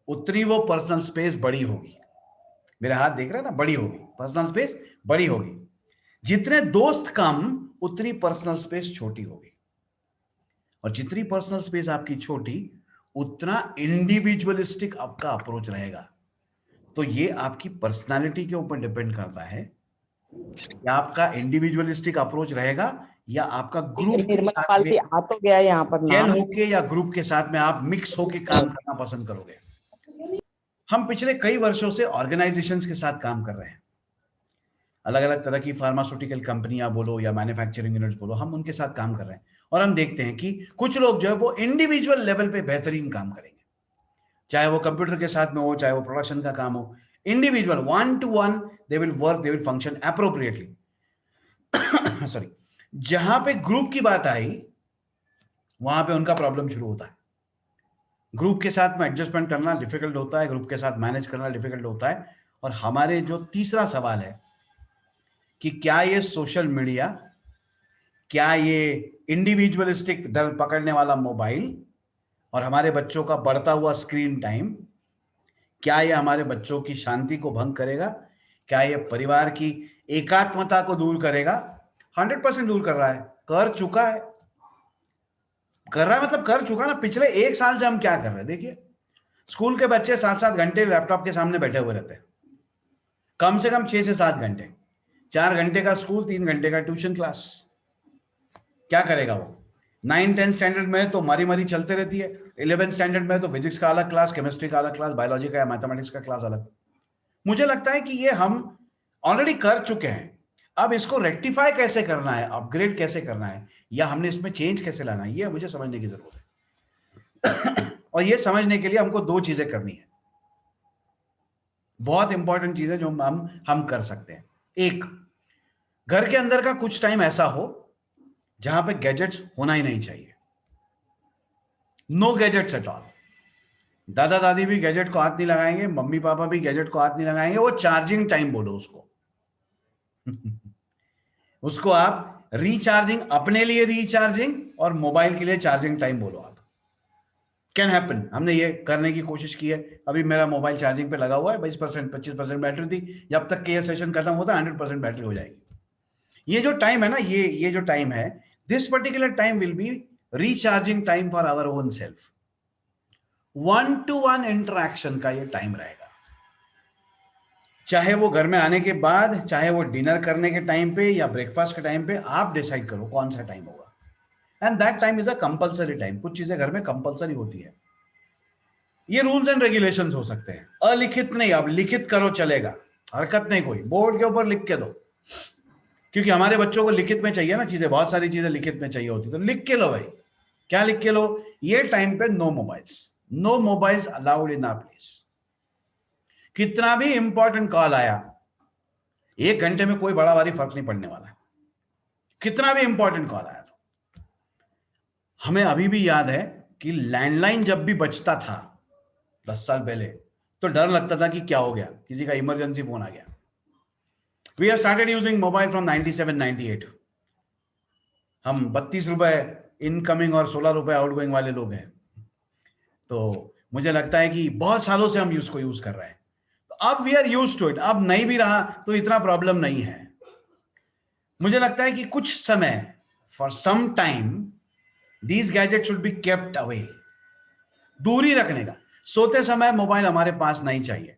उतनी वो पर्सनल स्पेस बड़ी होगी। मेरा हाथ देख रहे हैं ना, बड़ी होगी, पर्सनल स्पेस बड़ी होगी। जितने दोस्त कम, उतनी पर्सनल स्पेस छोटी होगी। और जितनी पर्सनल स्पेस आपकी छोटी, उतना इंडिविजुअलिस्टिक आपका अप्रोच रहेगा। तो ये आपकी पर्सनालिटी के ऊपर डिपेंड करता है कि आपका इंडिविजुअलिस्टिक अप्रोच रहेगा या आपका ग्रुप के निर्मल साथ पाल में भी आ तो गया यहाँ पर जेल नाम। होके या ग्रुप के साथ में आप मिक्स होके काम करना पसंद करोगे। हम पिछले कई वर्षों से ऑर्गेनाइजेशंस के साथ काम कर रहे हैं। अलग अलग तरह की फार्मास्यूटिकल कंपनियां बोलो या मैन्युफैक्चरिंग यूनिट्स बोलो, हम उनके साथ काम कर रहे हैं। और हम देखते हैं कि कुछ लोग जो है वो इंडिविजुअल लेवल पे बेहतरीन काम करेंगे, चाहे वो कंप्यूटर के साथ में हो, चाहे वो प्रोडक्शन का काम हो। Individual 1-to-1 they will work, they will function appropriately. Sorry, जहां पे ग्रुप की बात आई, वहां पे उनका प्रॉब्लम शुरू होता है। ग्रुप के साथ में एडजस्टमेंट करना डिफिकल्ट होता है, ग्रुप के साथ मैनेज करना डिफिकल्ट होता है। और हमारे जो तीसरा सवाल है कि क्या ये सोशल मीडिया, क्या ये इंडिविजुअलिस्टिक दल पकड़ने वाला मोबाइल और हमारे बच्चों का बढ़ता हुआ स्क्रीन टाइम, क्या ये हमारे बच्चों की शांति को भंग करेगा? क्या ये परिवार की एकात्मता को दूर करेगा? 100% दूर कर रहा है, कर चुका है। कर रहा है मतलब कर चुका ना। पिछले 1 साल से हम क्या कर रहे हैं देखिए। स्कूल के बच्चे 7-7 घंटे लैपटॉप के सामने बैठे हुए रहते हैं, कम से कम 6 से 7 घंटे। 4 घंटे का स्कूल, 3 घंटे का ट्यूशन क्लास। क्या करेगा वो? 9-10 स्टैंडर्ड में तो मारी मारी चलते रहती है। 11 स्टैंडर्ड में तो फिजिक्स का अलग क्लास, केमिस्ट्री का अलग क्लास, बायोलॉजी का या मैथमेटिक्स का क्लास अलग। मुझे लगता है कि ये हम ऑलरेडी कर चुके हैं। अब इसको रेक्टिफाई कैसे करना है, अपग्रेड कैसे करना है, या हमने इसमें चेंज कैसे लाना है, ये मुझे समझने की जरूरत है। और ये समझने के लिए हमको 2 चीजें करनी है, बहुत इंपॉर्टेंट चीजें जो हम कर सकते हैं। एक, घर के अंदर का कुछ टाइम ऐसा हो जहां पे गैजेट्स होना ही नहीं चाहिए। No gadgets at all. दादा दादी भी गैजेट को हाथ नहीं लगाएंगे, मम्मी पापा भी गैजेट को हाथ नहीं लगाएंगे। वो चार्जिंग टाइम बोलो उसको। उसको आप रिचार्जिंग, अपने लिए रिचार्जिंग और मोबाइल के लिए चार्जिंग टाइम बोलो आप। Can happen. हमने ये करने की कोशिश की है। अभी मेरा मोबाइल चार्जिंग पे लगा हुआ है, 20% 25% बैटरी थी। जब तक कि ये सेशन खत्म होता है 100% बैटरी हो जाएगी। ये जो टाइम है ना, ये जो टाइम है, this particular time will be recharging time for our own self. 1-to-1 interaction का ये टाइम रहेगा। चाहे वो घर में आने के बाद, चाहे वो डिनर करने के टाइम पे या ब्रेकफास्ट के टाइम पे, आप डिसाइड करो कौन सा टाइम होगा। And that time is a compulsory time. कुछ चीजें घर में कंपल्सरी होती है। ये रूल्स एंड रेगुलेशंस हो सकते हैं, अलिखित नहीं। अब लिखित करो चलेगा, हरकत नहीं कोई, बोर्ड के ऊपर लिख के दो। क्योंकि हमारे बच्चों को लिखित में चाहिए ना चीजें, बहुत सारी चीजें लिखित में चाहिए होती, तो लिख के लो भाई। क्या लिख के लो? ये टाइम पे no mobiles, no mobiles allowed in our place. कितना भी इंपॉर्टेंट कॉल आया, 1 घंटे में कोई बड़ा भारी फर्क नहीं पड़ने वाला। कितना भी इंपॉर्टेंट कॉल आया तो हमें अभी भी याद है कि लैंडलाइन जब भी बजता था 10 साल पहले, तो डर लगता था कि क्या हो गया, किसी का इमरजेंसी फोन आ गया। We have started using mobile from 97-98। हम 32 रुपए इनकमिंग और 16 रुपए आउटगोइंग वाले लोग हैं। तो मुझे लगता है कि बहुत सालों से हम इसको यूज कर रहे हैं। तो अब we are used to it. अब नहीं भी रहा तो इतना प्रॉब्लम नहीं है। मुझे लगता है कि कुछ समय, for some time, these gadget should be kept away, दूरी रखने का। सोते समय मोबाइल हमारे पास नहीं चाहिए।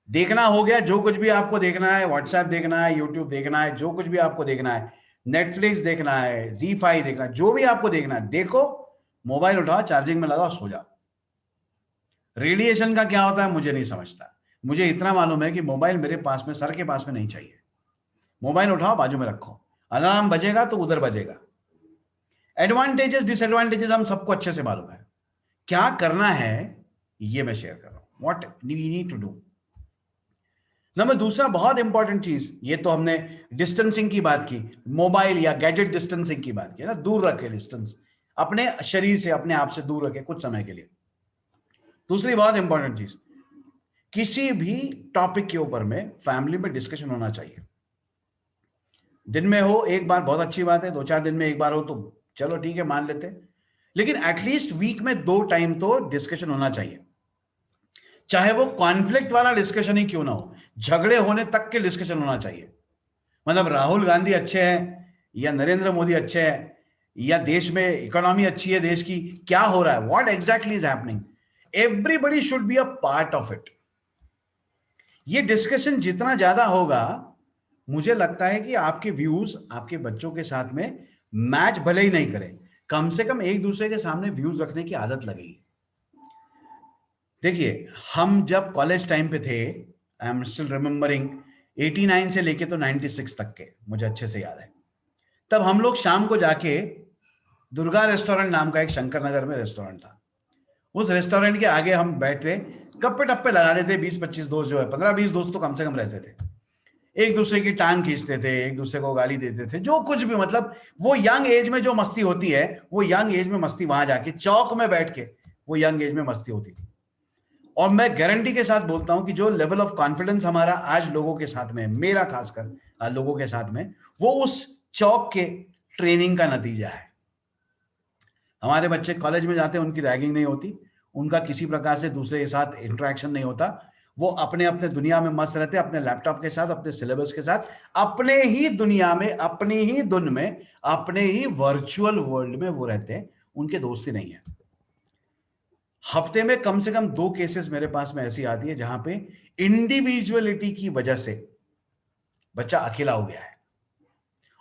देखना हो गया, जो कुछ भी आपको देखना है, व्हाट्सएप देखना है, यूट्यूब देखना है, जो कुछ भी आपको देखना है, नेटफ्लिक्स देखना है, ZEE5 देखना है, जो भी आपको देखना है देखो, मोबाइल उठाओ, चार्जिंग में लगाओ, सो जाओ। रेडिएशन का क्या होता है मुझे नहीं समझता, मुझे इतना मालूम है कि मोबाइल मेरे पास में, सर के पास में नहीं चाहिए। मोबाइल उठाओ, बाजू में रखो, अलार्म बजेगा तो उधर बजेगा। एडवांटेजेस डिसएडवांटेजेस हम सबको अच्छे से मालूम है, क्या करना है ये मैं शेयर कर रहा हूं, what we need to do. Number दूसरा बहुत इंपॉर्टेंट चीज, ये तो हमने डिस्टेंसिंग की बात की, मोबाइल या गैजेट डिस्टेंसिंग की बात की ना, दूर रखे डिस्टेंस, अपने शरीर से, अपने आप से दूर रखे कुछ समय के लिए। दूसरी बहुत इंपॉर्टेंट चीज, किसी भी टॉपिक के ऊपर में फैमिली में डिस्कशन होना चाहिए। दिन में हो एक बार बहुत अच्छी बात है, 2-4 दिन में एक बार हो तो चलो ठीक है, मान लेते हैं, लेकिन एटलीस्ट वीक में 2 टाइम तो डिस्कशन होना चाहिए। चाहे वो कॉन्फ्लिक्ट वाला डिस्कशन ही क्यों ना हो, झगड़े होने तक के डिस्कशन होना चाहिए। मतलब राहुल गांधी अच्छे हैं या नरेंद्र मोदी अच्छे हैं या देश में इकोनॉमी अच्छी है देश की, क्या हो रहा है, what exactly is happening, everybody should be a part of it. ये डिस्कशन जितना ज्यादा होगा, मुझे लगता है कि आपके व्यूज आपके बच्चों के साथ में मैच भले ही नहीं करें, कम से कम एक दूसरे के सामने व्यूज रखने की आदत लगेगी। देखिए, हम जब कॉलेज टाइम पे थे, आई एम स्टिल रिमेंबरिंग, 89 से लेके तो 96 तक के मुझे अच्छे से याद है, तब हम लोग शाम को जाके दुर्गा रेस्टोरेंट नाम का एक शंकर नगर में रेस्टोरेंट था, उस रेस्टोरेंट के आगे हम बैठते, गप्पे टप्पे लगाते थे, 20-25 दोस्त, जो है 15-20 दोस्त तो कम से कम रहते थे, एक दूसरे की टांग खींचते थे, एक दूसरे को गाली देते थे, जो कुछ भी, मतलब वो यंग एज में जो मस्ती होती है, वो यंग एज में मस्ती वहां जाके चौक में बैठ के वो यंग एज में मस्ती होती थी। और मैं गारंटी के साथ बोलता हूं कि जो लेवल ऑफ कॉन्फिडेंस हमारा आज लोगों के साथ में, मेरा खासकर लोगों के साथ में, वो उस चौक के ट्रेनिंग का नतीजा है। हमारे बच्चे कॉलेज में जाते हैं, उनकी रैगिंग नहीं होती, उनका किसी प्रकार से दूसरे के साथ इंटरेक्शन नहीं होता, वो अपने अपने दुनिया में मस्त रहते हैं, अपने लैपटॉप के साथ, अपने सिलेबस के साथ, अपने ही दुनिया में, अपनी ही धुन में, अपने ही वर्चुअल वर्ल्ड में वो रहते हैं, उनके दोस्ती नहीं है। हफ्ते में कम से कम 2 केसेस मेरे पास में ऐसी आती है जहां पे इंडिविजुअलिटी की वजह से बच्चा अकेला हो गया है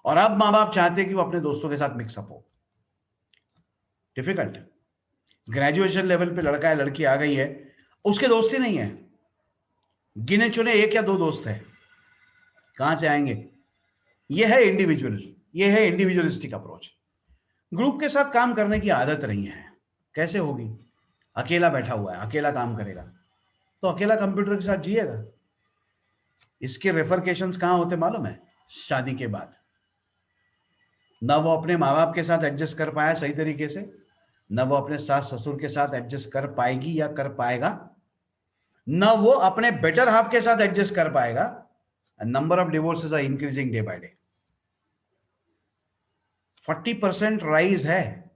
और अब मां बाप चाहते हैं कि वो अपने दोस्तों के साथ मिक्सअप हो। डिफिकल्ट। ग्रेजुएशन लेवल पे लड़का या लड़की आ गई है, उसके दोस्त ही नहीं है, गिने चुने 1 या 2 दोस्त है, कहां से आएंगे? ये है इंडिविजुअलिस्टिक अप्रोच। ग्रुप के साथ काम करने की आदत नहीं है, कैसे होगी? अकेला बैठा हुआ है, अकेला काम करेगा तो अकेला कंप्यूटर के साथ जिएगा। इसके रेफरकेशंस कहां होते मालूम है? शादी के बाद। ना वो अपने माँ बाप के साथ एडजस्ट कर पाया सही तरीके से, ना वो अपने सास ससुर के साथ एडजस्ट कर पाएगी या कर पाएगा, ना वो अपने बेटर हाफ के साथ एडजस्ट कर पाएगा। Number of divorces are increasing day by day. 40% rise है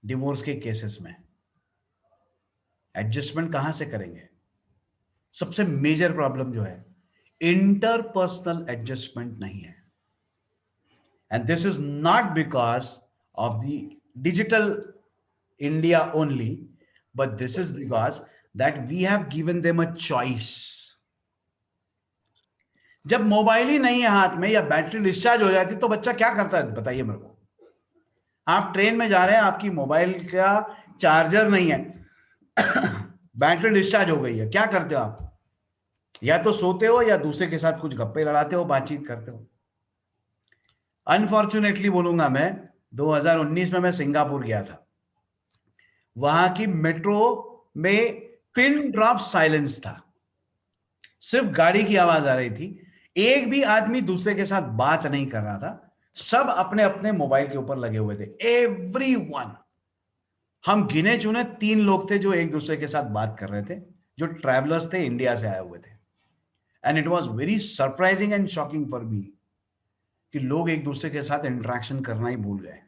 डिवोर्स के केसेस में। एडजस्टमेंट कहां से करेंगे? सबसे मेजर प्रॉब्लम जो है, इंटरपर्सनल एडजस्टमेंट नहीं है। And this is not because of the digital India only, but this is because that we have given them a choice. जब मोबाइल ही नहीं है हाथ में या बैटरी डिस्चार्ज हो जाती तो बच्चा क्या करता है बताइए मेरे को? आप ट्रेन में जा रहे हैं, आपकी मोबाइल का चार्जर नहीं है, बैटरी डिस्चार्ज हो गई है, क्या करते हो आप? या तो सोते हो या दूसरे के साथ कुछ गप्पे लड़ाते हो, बातचीत करते हो। अनफॉर्चुनेटली बोलूंगा मैं, 2019 में मैं सिंगापुर गया था, वहां की मेट्रो में पिन ड्रॉप साइलेंस था, सिर्फ गाड़ी की आवाज आ रही थी, एक भी आदमी दूसरे के साथ बात नहीं कर रहा था, सब अपने अपने मोबाइल के ऊपर लगे हुए थे, एवरीवन। हम गिने चुने 3 लोग थे जो एक दूसरे के साथ बात कर रहे थे, जो ट्रैवलर्स थे, इंडिया से आए हुए थे। And it was very surprising and shocking for me कि लोग एक दूसरे के साथ इंटरेक्शन करना ही भूल गए।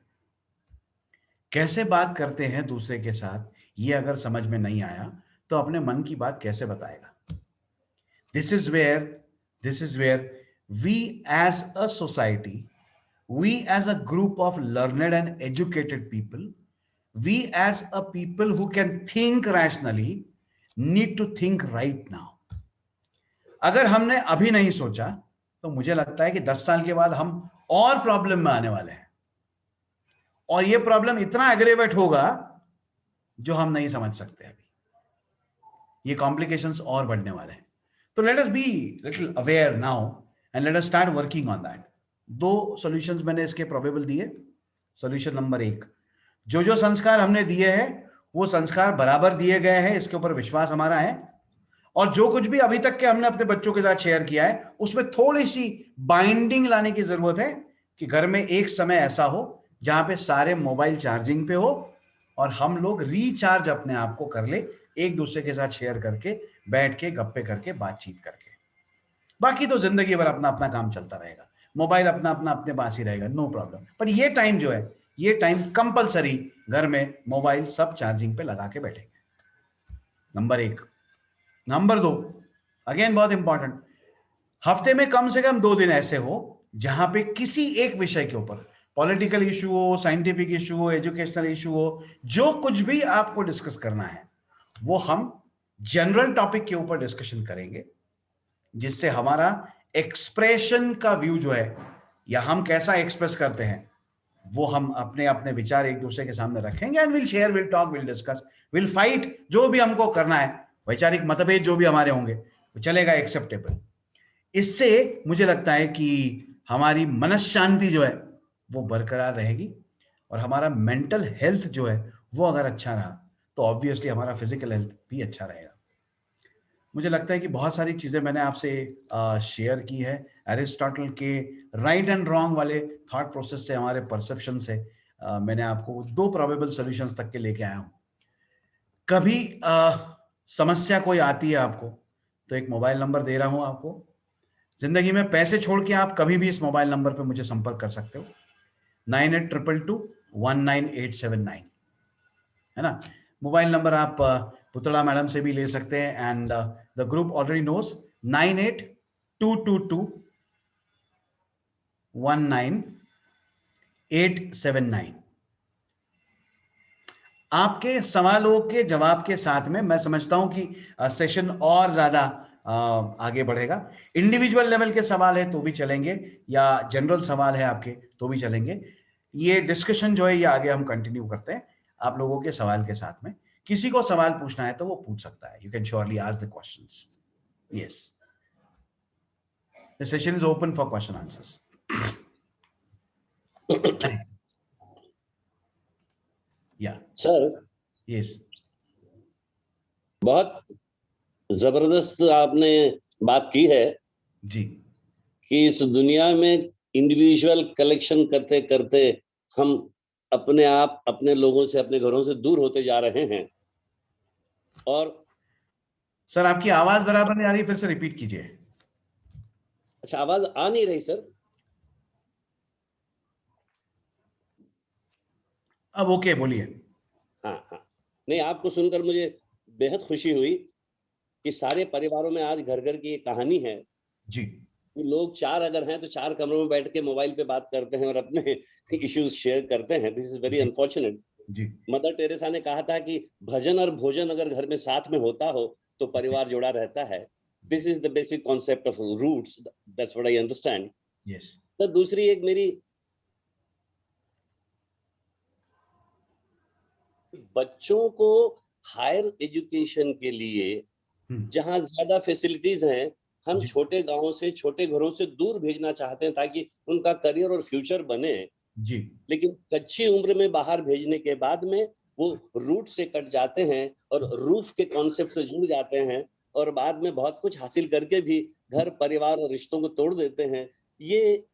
कैसे बात करते हैं दूसरे के साथ, ये अगर समझ में नहीं आया तो अपने मन की बात कैसे बताएगा? This is where we as a society, we as a group of learned and educated people we as a people who can think rationally need to think right now. अगर हमने अभी नहीं सोचा तो मुझे लगता है कि 10 साल के बाद हम और प्रॉब्लम में आने वाले हैं, और ये प्रॉब्लम इतना एग्रेवेट होगा जो हम नहीं समझ सकते अभी. ये कॉम्प्लिकेशंस और बढ़ने वाले हैं. तो let us be little aware now and let us start working on that. 2 solutions मैंने इसके प्रोबेबल दिए. सॉल्यूशन नंबर 1, जो संस्कार हमने दिए हैं वो संस्कार बराबर दिए गए हैं, इसके ऊपर विश्वास हमारा है. और जो कुछ भी अभी तक के हमने अपने बच्चों के साथ शेयर किया है उसमें थोड़ी सी बाइंडिंग लाने की जरूरत है कि घर में एक समय ऐसा हो जहां पे सारे मोबाइल चार्जिंग पे हो और हम लोग रिचार्ज अपने आप को कर ले, एक दूसरे के साथ शेयर करके, बैठ के, गप्पे करके, बातचीत करके. बाकी तो जिंदगी भर अपना अपना काम चलता रहेगा, मोबाइल अपना अपना अपने पास ही रहेगा, नो प्रॉब्लम. पर ये टाइम जो है, ये टाइम कंपलसरी घर में मोबाइल सब चार्जिंग पे लगा के बैठेंगे. नंबर 1. नंबर 2, अगेन बहुत इंपॉर्टेंट, हफ्ते में कम से कम 2 दिन ऐसे हो जहां पे किसी एक विषय के ऊपर, पॉलिटिकल इशू हो, साइंटिफिक इशू हो, एजुकेशनल इशू हो, जो कुछ भी आपको डिस्कस करना है वो हम जनरल टॉपिक के ऊपर डिस्कशन करेंगे, जिससे हमारा एक्सप्रेशन का व्यू जो है, या हम कैसा एक्सप्रेस करते हैं, वो हम अपने अपने विचार एक दूसरे के सामने रखेंगे. And will share, will talk, will discuss, will fight, जो भी हमको करना है, वैचारिक मतभेद जो भी हमारे होंगे वो चलेगा, एक्सेप्टेबल. इससे मुझे लगता है कि हमारी मनस शांति जो है वो बरकरार रहेगी, और हमारा मेंटल हेल्थ जो है वो अगर अच्छा रहा तो ऑब्वियसली हमारा फिजिकल हेल्थ भी अच्छा रहेगा. मुझे लगता है कि बहुत सारी चीजें मैंने आपसे शेयर की है. एरिस्टोटल के राइट एंड रॉन्ग वाले थॉट प्रोसेस से, हमारे परसेप्शन से, मैंने आपको 2 प्रोबेबल सॉल्यूशंस तक के लेके आया हूं. कभी समस्या कोई आती है आपको तो एक मोबाइल नंबर दे रहा हूं आपको. जिंदगी में पैसे छोड़ के आप कभी भी इस मोबाइल नंबर पे मुझे संपर्क कर सकते हो, 9822219879, है ना. मोबाइल नंबर आप पुतला मैडम से भी ले सकते हैं, and the group already knows, 9822219879. आपके सवालों के जवाब के साथ में मैं समझता हूं कि सेशन और ज्यादा आगे बढ़ेगा. इंडिविजुअल लेवल के सवाल है तो भी चलेंगे, या जनरल सवाल है आपके तो भी चलेंगे. ये डिस्कशन जो है ये आगे हम कंटिन्यू करते हैं आप लोगों के सवाल के साथ में. किसी को सवाल पूछना है तो वो पूछ सकता है. You can surely ask the questions. Yes, the session is open for question answers. या सर, यस, बहुत जबरदस्त आपने बात की है जी. कि इस दुनिया में इंडिविजुअल कलेक्शन करते करते हम अपने आप, अपने लोगों से, अपने घरों से दूर होते जा रहे हैं. और सर आपकी आवाज बराबर नहीं आ रही, फिर से रिपीट कीजिए. अच्छा, आवाज आ नहीं रही सर? अब ओके, बोलिए. हाँ, नहीं, आपको सुनकर मुझे बेहद खुशी हुई कि सारे परिवारों में आज घर घर की ये कहानी है जी. कि लोग 4 अगर हैं तो 4 कमरों में बैठ के मोबाइल पे बात करते हैं और अपने इश्यूज शेयर करते हैं. This is very unfortunate. जी. मदर टेरेसा ने कहा था कि भजन और भोजन अगर घर में साथ में होता हो तो परिवार जुड़ा रहता है. This is the basic concept of roots. That's what I understand. Yes. तो दूसरी एक मेरी, बच्चों को हायर एजुकेशन के लिए जहां ज्यादा फैसिलिटीज हैं, हम छोटे गांवों से, छोटे घरों से दूर भेजना चाहते हैं ताकि उनका करियर और फ्यूचर बने जी. लेकिन कच्ची उम्र में बाहर भेजने के बाद में वो रूट से कट जाते हैं और रूफ के कॉन्सेप्ट से जुड़ जाते हैं और बाद में बहुत कुछ हासिल करके भी घर परिवार और रिश्तों को तोड़ देते हैं. ये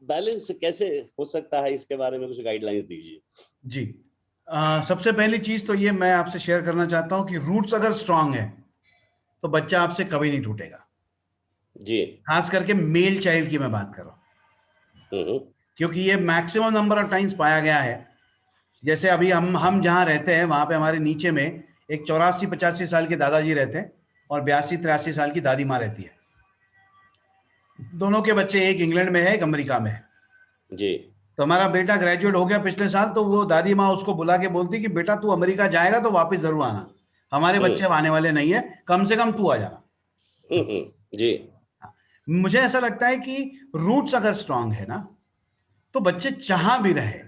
बैलेंस कैसे हो सकता है, इसके बारे में कुछ गाइडलाइंस दीजिए. जी. सबसे पहली चीज तो ये मैं आपसे शेयर करना चाहता हूं कि रूट्स अगर स्ट्रांग है तो बच्चा आपसे कभी नहीं टूटेगा जी. खास करके मेल चाइल्ड की मैं बात कर रहा हूं क्योंकि ये मैक्सिमम नंबर ऑफ टाइम्स पाया गया है. जैसे अभी हम जहां रहते हैं वहां पे हमारे नीचे में एक 84-85 साल के दादाजी रहते हैं और 82-83 साल की दादी माँ रहती है. दोनों के बच्चे, एक इंग्लैंड में है, एक अमेरिका में है. जी. तो हमारा बेटा ग्रेजुएट हो गया पिछले साल, तो वो दादी माँ उसको बुला के बोलती कि बेटा तू अमेरिका जाएगा तो वापस जरूर आना, हमारे बच्चे आने वाले नहीं है, कम से कम तू आ जाना। जी। मुझे ऐसा लगता है कि रूट्स अगर स्ट्रांग है ना, तो बच्चे जहां भी रहे,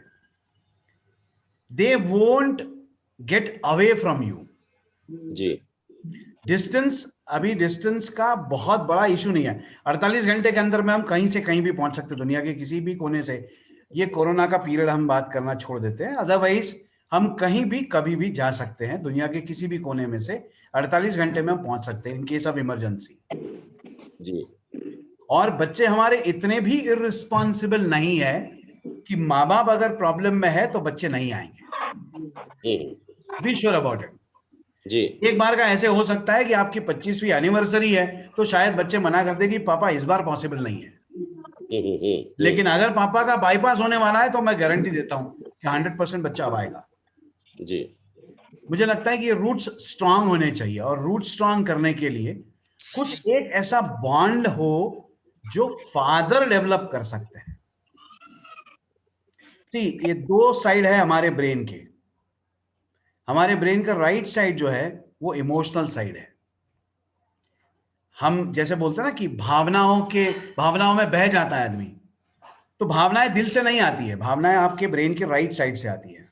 they won't get away from you. जी। डिस्टेंस, अभी डिस्टेंस का बहुत बड़ा इशू नहीं है। 48 घंटे के अंदर में हम कहीं से कहीं भी पहुंच सकते, दुनिया के किसी भी कोने से। ये कोरोना का पीरियड हम बात करना छोड़ देते हैं, अदरवाइज हम कहीं भी कभी भी जा सकते हैं, दुनिया के किसी भी कोने में से 48 घंटे में हम पहुंच सकते हैं इन केस ऑफ इमरजेंसी। जी। और बच्चे हमारे इतने भी इररिस्पॉन्सिबल नहीं है कि माँ बाप अगर प्रॉब्लम में है तो बच्चे नहीं आएंगे। Be sure about it. जी। एक बार का ऐसे हो सकता है कि आपकी 25वीं एनिवर्सरी है, तो शायद बच्चे मना कर दे कि पापा इस बार पॉसिबल नहीं है। लेकिन अगर पापा का बाईपास होने वाला है तो मैं गारंटी देता हूं कि 100% बच्चा अब आएगा। जी। मुझे लगता है कि ये रूट्स स्ट्रांग होने चाहिए, और रूट स्ट्रांग करने के लिए कुछ एक ऐसा बॉन्ड हो जो फादर डेवलप कर सकते हैं। ये दो साइड है हमारे ब्रेन के। हमारे ब्रेन का राइट साइड जो है वो इमोशनल साइड है। हम जैसे बोलते हैं ना कि भावनाओं में बह जाता है आदमी, तो भावनाएं दिल से नहीं आती है, भावनाएं आपके ब्रेन के राइट साइड से आती है।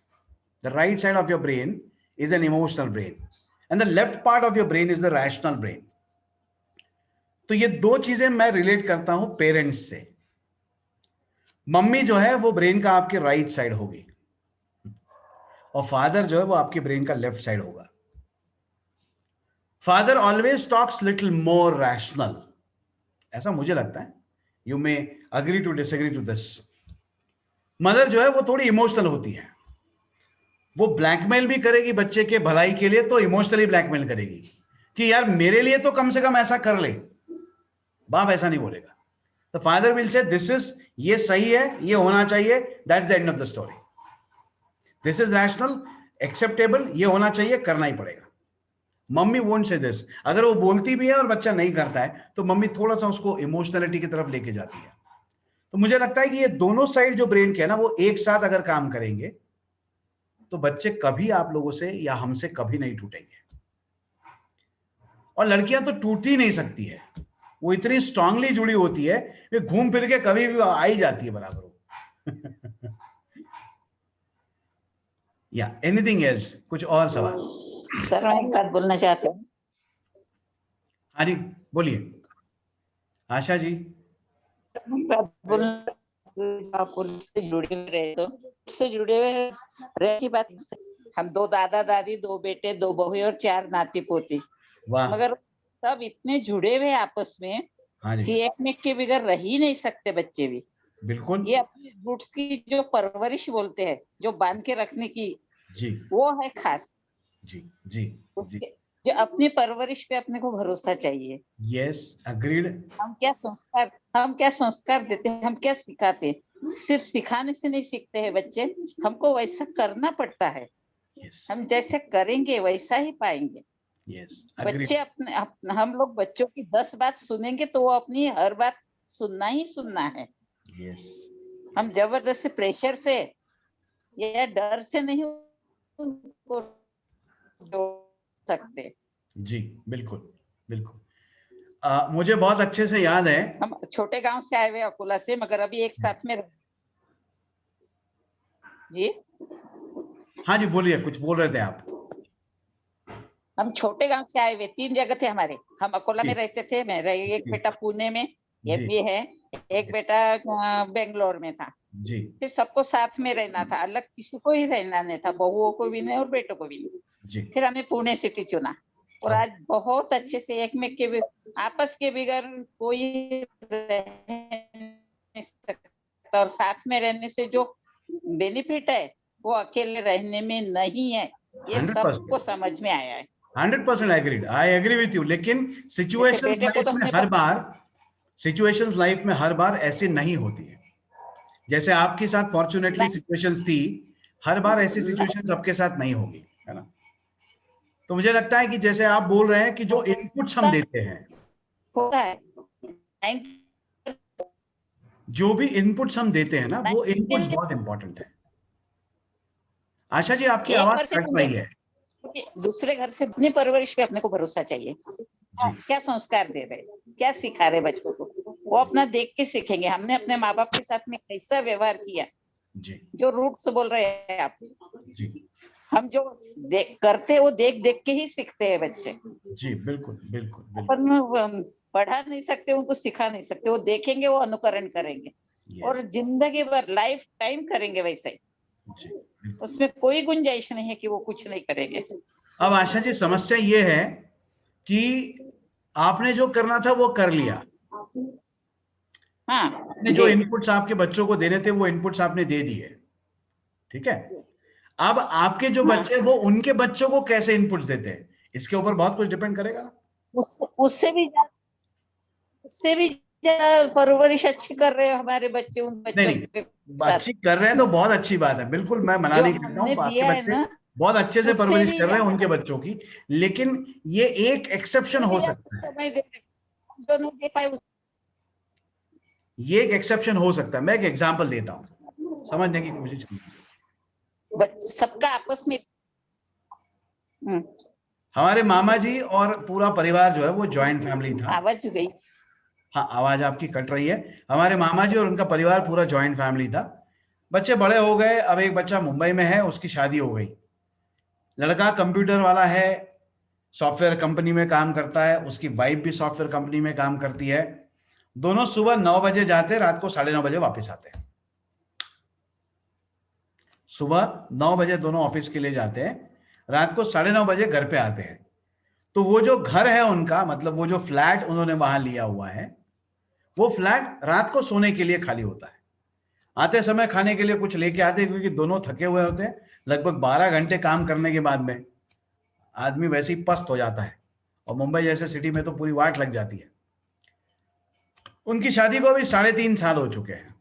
The right side of your brain is an emotional brain and the left part of your brain is the rational brain. तो ये दो चीजें मैं रिलेट करता हूं पेरेंट्स से। मम्मी जो है वो ब्रेन का आपके राइट साइड होगी, और फादर जो है वो आपके ब्रेन का लेफ्ट साइड होगा। Father always talks little more rational, ऐसा मुझे लगता है। You may agree to disagree to this. Mother जो है वो थोड़ी इमोशनल होती है, वो ब्लैकमेल भी करेगी बच्चे के भलाई के लिए, तो इमोशनली ब्लैकमेल करेगी कि यार मेरे लिए तो कम से कम ऐसा कर ले। बाप ऐसा नहीं बोलेगा। तो father will say this is, ये सही है, ये होना चाहिए, that's the end of the story. This is rational, acceptable, ये होना चाहिए, करना ही पड़ेगा। Mummy won't say this. अगर वो बोलती भी है और बच्चा नहीं करता है तो मम्मी थोड़ा सा उसको इमोशनलिटी की तरफ लेके जाती है। तो मुझे लगता है कि ये दोनों साइड जो ब्रेन के है ना, वो एक साथ अगर काम करेंगे तो बच्चे कभी आप लोगों से या हमसे कभी नहीं टूटेंगे। और लड़कियां तो टूट ही नहीं सकती है, वो इतनी स्ट्रांगली जुड़ी होती है, वे घूम फिर के कभी भी आ ही जाती है बराबर। या एनीथिंग एल्स, कुछ और सवाल? सर मैं एक बात बोलना चाहती हूँ। हाँ जी बोलिए आशा जी। से जुड़े हुए रहे तो से जुड़े हुए रहे की बात। हम 2 दादा दादी, 2 बेटे, 2 बहुएं और 4 नाती पोती, मगर सब इतने जुड़े हुए आपस में कि एक में के बगैर रह ही नहीं सकते बच्चे भी। बिल्कुल। ये अपने रूट्स की जो परवरिश बोलते हैं, जो बांध के रखने की जी, वो है खास। जी जी जी। जो अपनी परवरिश पे अपने को भरोसा चाहिए। Yes, agreed. हम क्या संस्कार देते हैं, हम क्या सिखाते हैं? सिर्फ सिखाने से नहीं सीखते हैं बच्चे, हमको वैसा करना पड़ता है। हम जैसे करेंगे वैसा ही पाएंगे। बच्चे हम लोग बच्चों की 10 बात सुनेंगे तो वो अपनी हर बात सुनना ही सुनना है। हम जबरदस्ती प्रेशर से या डर से नहीं उनको सकते। जी बिल्कुल बिल्कुल। मुझे बहुत अच्छे से याद है, हम छोटे गांव से आए हुए अकोला से, मगर अभी एक साथ में जी। हाँ जी बोलिए, कुछ बोल रहे थे आप। हम छोटे गांव से आए हुए, 3 जगह थे हमारे। हम अकोला में रहते थे, मेरा एक बेटा पुणे में एमबीए है, एक बेटा बेंगलोर में था जी। फिर सबको साथ में रहना था, अलग किसी को ही रहना नहीं था, बहुओं को भी नहीं और बेटों को भी नहीं जी। फिर हमने पुणे सिटी चुना, और आज बहुत अच्छे से एक में के आपस के बगैर कोई रह नहीं सकता, और साथ में रहने से जो बेनिफिट है वो अकेले रहने में नहीं है, ये सबको समझ में आया है। 100% आई एग्री विथ यू। लेकिन सिचुएशंस लाइफ में हर बार ऐसे नहीं होती है। जैसे आपके साथ फॉर्चुनेटली सिचुएशंस थी, हर बार ऐसी सिचुएशंस सबके साथ नहीं होगी, है ना? तो मुझे लगता है कि जैसे आप बोल रहे हैं कि जो इनपुट्स हम देते हैं, जो भी इनपुट्स हम देते हैं ना, वो इनपुट्स बहुत इंपॉर्टेंट है। आशा जी, आपकी आवाज कट रही है। दूसरे घर से अपनी परवरिश पे अपने को भरोसा चाहिए। क्या संस्कार दे रहे, क्या सिखा रहे बच्चों को, वो अपना देख के सीखेंगे। हमने अपने माँ बाप के साथ में कैसा व्यवहार किया जी, जो रूट्स बोल रहे हैं आप जी, हम जो करते हैं वो देख देख के ही सीखते हैं बच्चे। जी, बिल्कुल बिल्कुल, अपन पढ़ा नहीं सकते, उनको सिखा नहीं सकते, वो देखेंगे, वो अनुकरण करेंगे और जिंदगी भर लाइफ टाइम करेंगे वैसे। उसमें कोई गुंजाइश नहीं है कि वो कुछ नहीं करेंगे। अब आशा जी, समस्या ये है कि आपने जो करना था वो कर लिया। हाँ, आपने जो इनपुट्स आपके बच्चों को देने थे वो इनपुट्स आपने दे दिए, ठीक है। अब आपके जो बच्चे वो उनके बच्चों को कैसे इनपुट्स देते हैं, इसके ऊपर बहुत कुछ डिपेंड करेगा ना। उससे भी परवरिश अच्छी कर रहे हैं हमारे बच्चे, उन बच्चों अच्छी कर रहे हैं तो बहुत अच्छी बात है, बिल्कुल मैं मना नहीं करता हूँ। आपके बच्चे बहुत अच्छे से परवरिश कर रहे हैं उनके बच्चों की, लेकिन ये एक एक्सेप्शन हो सकता है। ये एक एक्सेप्शन हो सकता है। मैं एक एग्जांपल देता हूँ, समझने की कोशिश कीजिए। सबका आपस में हमारे मामा जी और पूरा परिवार जो है वो जॉइंट फैमिली था। आवाज गई। हाँ, आवाज आपकी कट रही है। हमारे मामा जी और उनका परिवार पूरा जॉइंट फैमिली था। बच्चे बड़े हो गए, अब एक बच्चा मुंबई में है, उसकी शादी हो गई। लड़का कंप्यूटर वाला है, सॉफ्टवेयर कंपनी में काम करता है, उसकी वाइफ भी सॉफ्टवेयर कंपनी में काम करती है। दोनों सुबह 9 बजे जाते, रात को 9:30 बजे वापस आते हैं। सुबह 9 बजे दोनों ऑफिस के लिए जाते हैं, रात को 9:30 बजे घर पे आते हैं। तो वो जो घर है उनका, मतलब वो जो फ्लैट उन्होंने वहां लिया हुआ है, वो फ्लैट रात को सोने के लिए खाली होता है। आते समय खाने के लिए कुछ लेके आते हैं, क्योंकि दोनों थके हुए होते हैं। लगभग 12 घंटे काम करने के बाद में आदमी वैसे ही पस्त हो जाता है, और मुंबई जैसे सिटी में तो पूरी वाट लग जाती है। उनकी शादी को अभी 3.5 साल हो चुके हैं।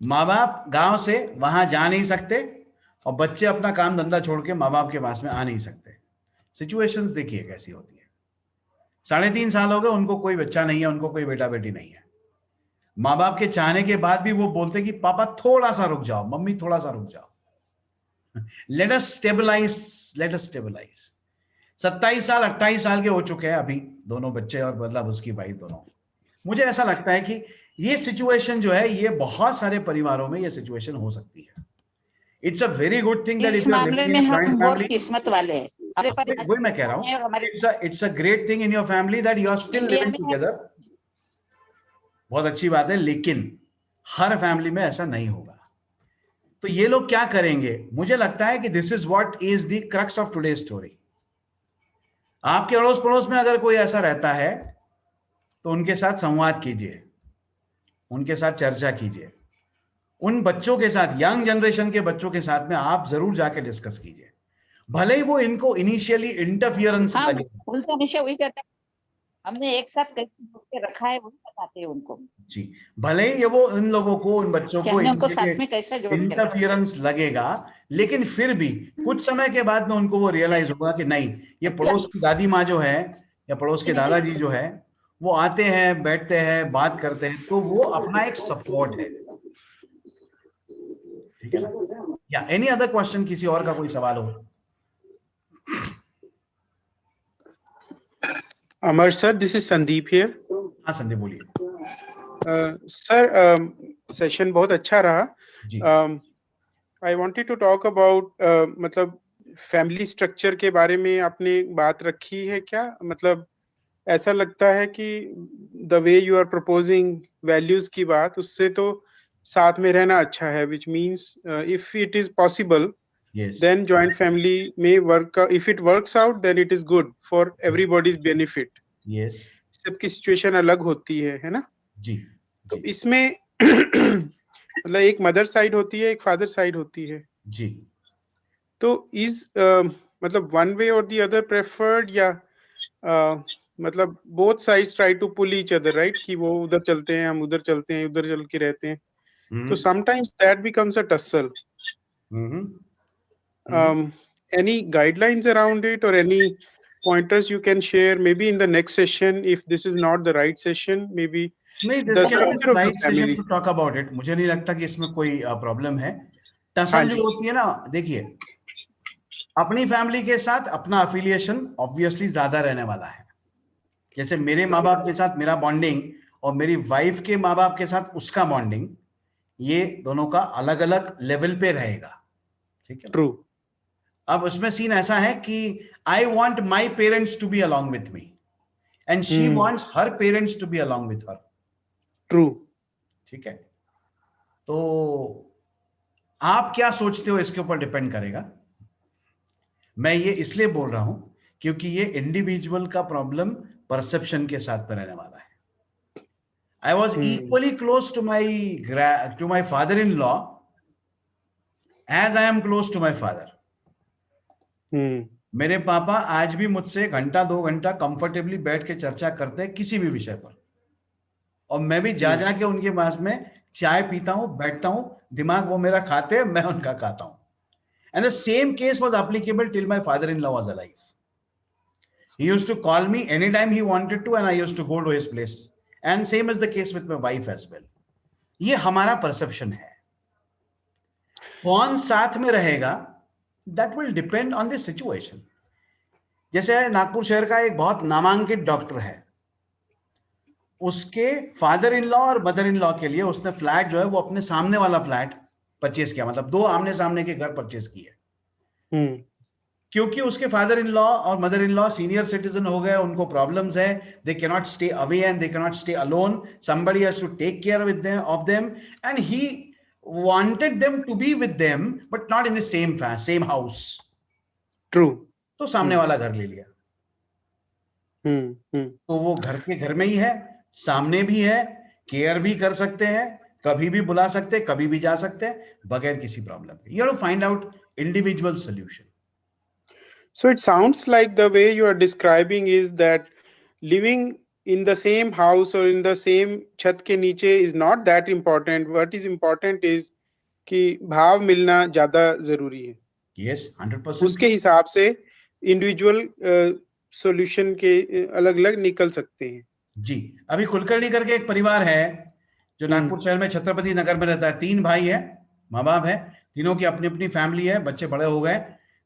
माँ बाप गांव से वहां जा नहीं सकते, और बच्चे अपना काम धंधा छोड़ के माँ बाप के पास में आ नहीं सकते। सिचुएशंस देखिए कैसी होती है। 3.5 साल हो गए, उनको कोई बच्चा नहीं है, उनको कोई बेटा बेटी नहीं है। माँ बाप के चाहने के बाद भी वो बोलते कि पापा थोड़ा सा रुक जाओ, मम्मी थोड़ा सा रुक जाओ, let us stabilize, let us stabilize. 27 साल 28 साल के हो चुके हैं अभी दोनों बच्चे, और मतलब उसकी वाइफ दोनों। मुझे ऐसा लगता है कि ये सिचुएशन जो है, ये बहुत सारे परिवारों में ये सिचुएशन हो सकती है। It's a very good thing that if you are living in a joint family, किस्मत वाले हैं। वही मैं कह रहा हूँ, it's a great thing in your family that you are still living together. बहुत अच्छी बात है, लेकिन हर फैमिली में ऐसा नहीं होगा। तो ये लोग क्या करेंगे, मुझे लगता है कि this is what is the crux of today story. आपके अड़ोस पड़ोस में अगर कोई ऐसा रहता है तो उनके साथ संवाद कीजिए, उनके साथ चर्चा कीजिए। उन बच्चों के साथ, यंग जनरेशन के बच्चों के साथ में आप जरूर जाके डिस्कस कीजिए। भले ही वो इनको इनिशियली इंटरफियरेंस लगे, उनसे हमेशा वही कहता है, हमने एक साथ कैसे रखा है वही बताते हैं उनको जी। भले ही ये वो इन लोगों को, उन बच्चों को साथ में कैसा इंटरफियरेंस लगेगा, लेकिन फिर भी कुछ समय के बाद में उनको वो रियलाइज होगा कि नहीं, ये पड़ोस की दादी माँ जो है या पड़ोस के दादाजी जो है, वो आते हैं, बैठते हैं, बात करते हैं, तो वो अपना एक सपोर्ट है। ठीक है ना? या एनी अदर क्वेश्चन, किसी और का कोई सवाल हो? Amar sir, this is Sandeep here. हाँ संदीप, बोलिए। सर, सेशन बहुत अच्छा रहा। I wanted to talk about, मतलब फैमिली स्ट्रक्चर के बारे में आपने बात रखी है क्या? मतलब ऐसा लगता है कि the way you are proposing values की बात, उससे तो साथ में रहना अच्छा है, which means if it is possible then joint family may work, if it works out then it is good for everybody's benefit. yes, सबकी सिचुएशन अलग होती है ना जी। तो इसमें मतलब एक मदर साइड होती है, एक फादर साइड होती है जी। तो इज मतलब वन वे और द अदर प्रेफर्ड, या मतलब both sides try to pull each other, right? कि वो उधर चलते हैं, हम उधर चलते हैं, उधर चल के रहते हैं। तो sometimes that becomes a tussle. Any guidelines around it, or any pointers you can share maybe in the next session? If this is not the right session, maybe नहीं, the this can be structure of the right session family. to talk about it. मुझे नहीं लगता कि इसमें कोई problem है। Tussle जो होती है ना, देखिए अपनी फैमिली के साथ अपना अफिलिएशन ऑब्वियसली ज्यादा रहने वाला है। जैसे मेरे माँ बाप के साथ मेरा बॉन्डिंग और मेरी वाइफ के माँ बाप के साथ उसका बॉन्डिंग, ये दोनों का अलग अलग लेवल पे रहेगा, ठीक है। ट्रू। अब उसमें सीन ऐसा है कि I want my parents to be along with me and she wants her parents to be along with her. True. ठीक है, तो आप क्या सोचते हो इसके ऊपर डिपेंड करेगा। मैं ये इसलिए बोल रहा हूं क्योंकि ये इंडिविजुअल का प्रॉब्लम परसेप्शन के साथ में रहने वाला है। I was equally close to my father-in-law as I am close to my father. मेरे पापा आज भी मुझसे घंटा 2 घंटा कंफर्टेबली बैठ के चर्चा करते हैं किसी भी विषय पर, और मैं भी जा के उनके पास में चाय पीता हूं, बैठता हूं, दिमाग वो मेरा खाते हैं, मैं उनका खाता हूं। And the same case was applicable till my father-in-law was alive. He used to call me anytime he wanted to and I used to go to his place. And same is the case with my wife as well. ये हमारा perception है। कौन साथ में रहेगा that will depend on the situation. जैसे नागपुर शहर का एक बहुत नामांकित डॉक्टर है, उसके फादर इन लॉ और मदर इन लॉ के लिए उसने फ्लैट जो है वो अपने सामने वाला फ्लैट परचेज किया, मतलब 2 आमने सामने के घर परचेज किए। क्योंकि उसके फादर इन लॉ और mother in law senior citizen हो गए, उनको प्रॉब्लम्स है, they can not stay away and they can not stay alone, somebody has to take care with them of them, and he wanted them to be with them but not in the same house. True. तो सामने वाला घर ले लिया। तो वो घर के घर में ही है, सामने भी है, केयर भी कर सकते हैं, कभी भी बुला सकते, कभी भी जा सकते हैं बगैर किसी प्रॉब्लम के। You have to find out individual solution. So it sounds like the way you are describing is that living in the same house or in the same छत के नीचे is not that important. What is important is कि भाव मिलना ज्यादा जरूरी है। Yes, 100%। उसके हिसाब से इंडिविजुअल सॉल्यूशन के अलग-अलग निकल सकते हैं। जी, अभी कुलकर्णी करके एक परिवार है जो नागपुर शहर में छत्रपति नगर में रहता है। 3 भाई है, माँ बाप है, तीनों की अपनी अपनी फैमिली है, बच्चे बड़े हो गए,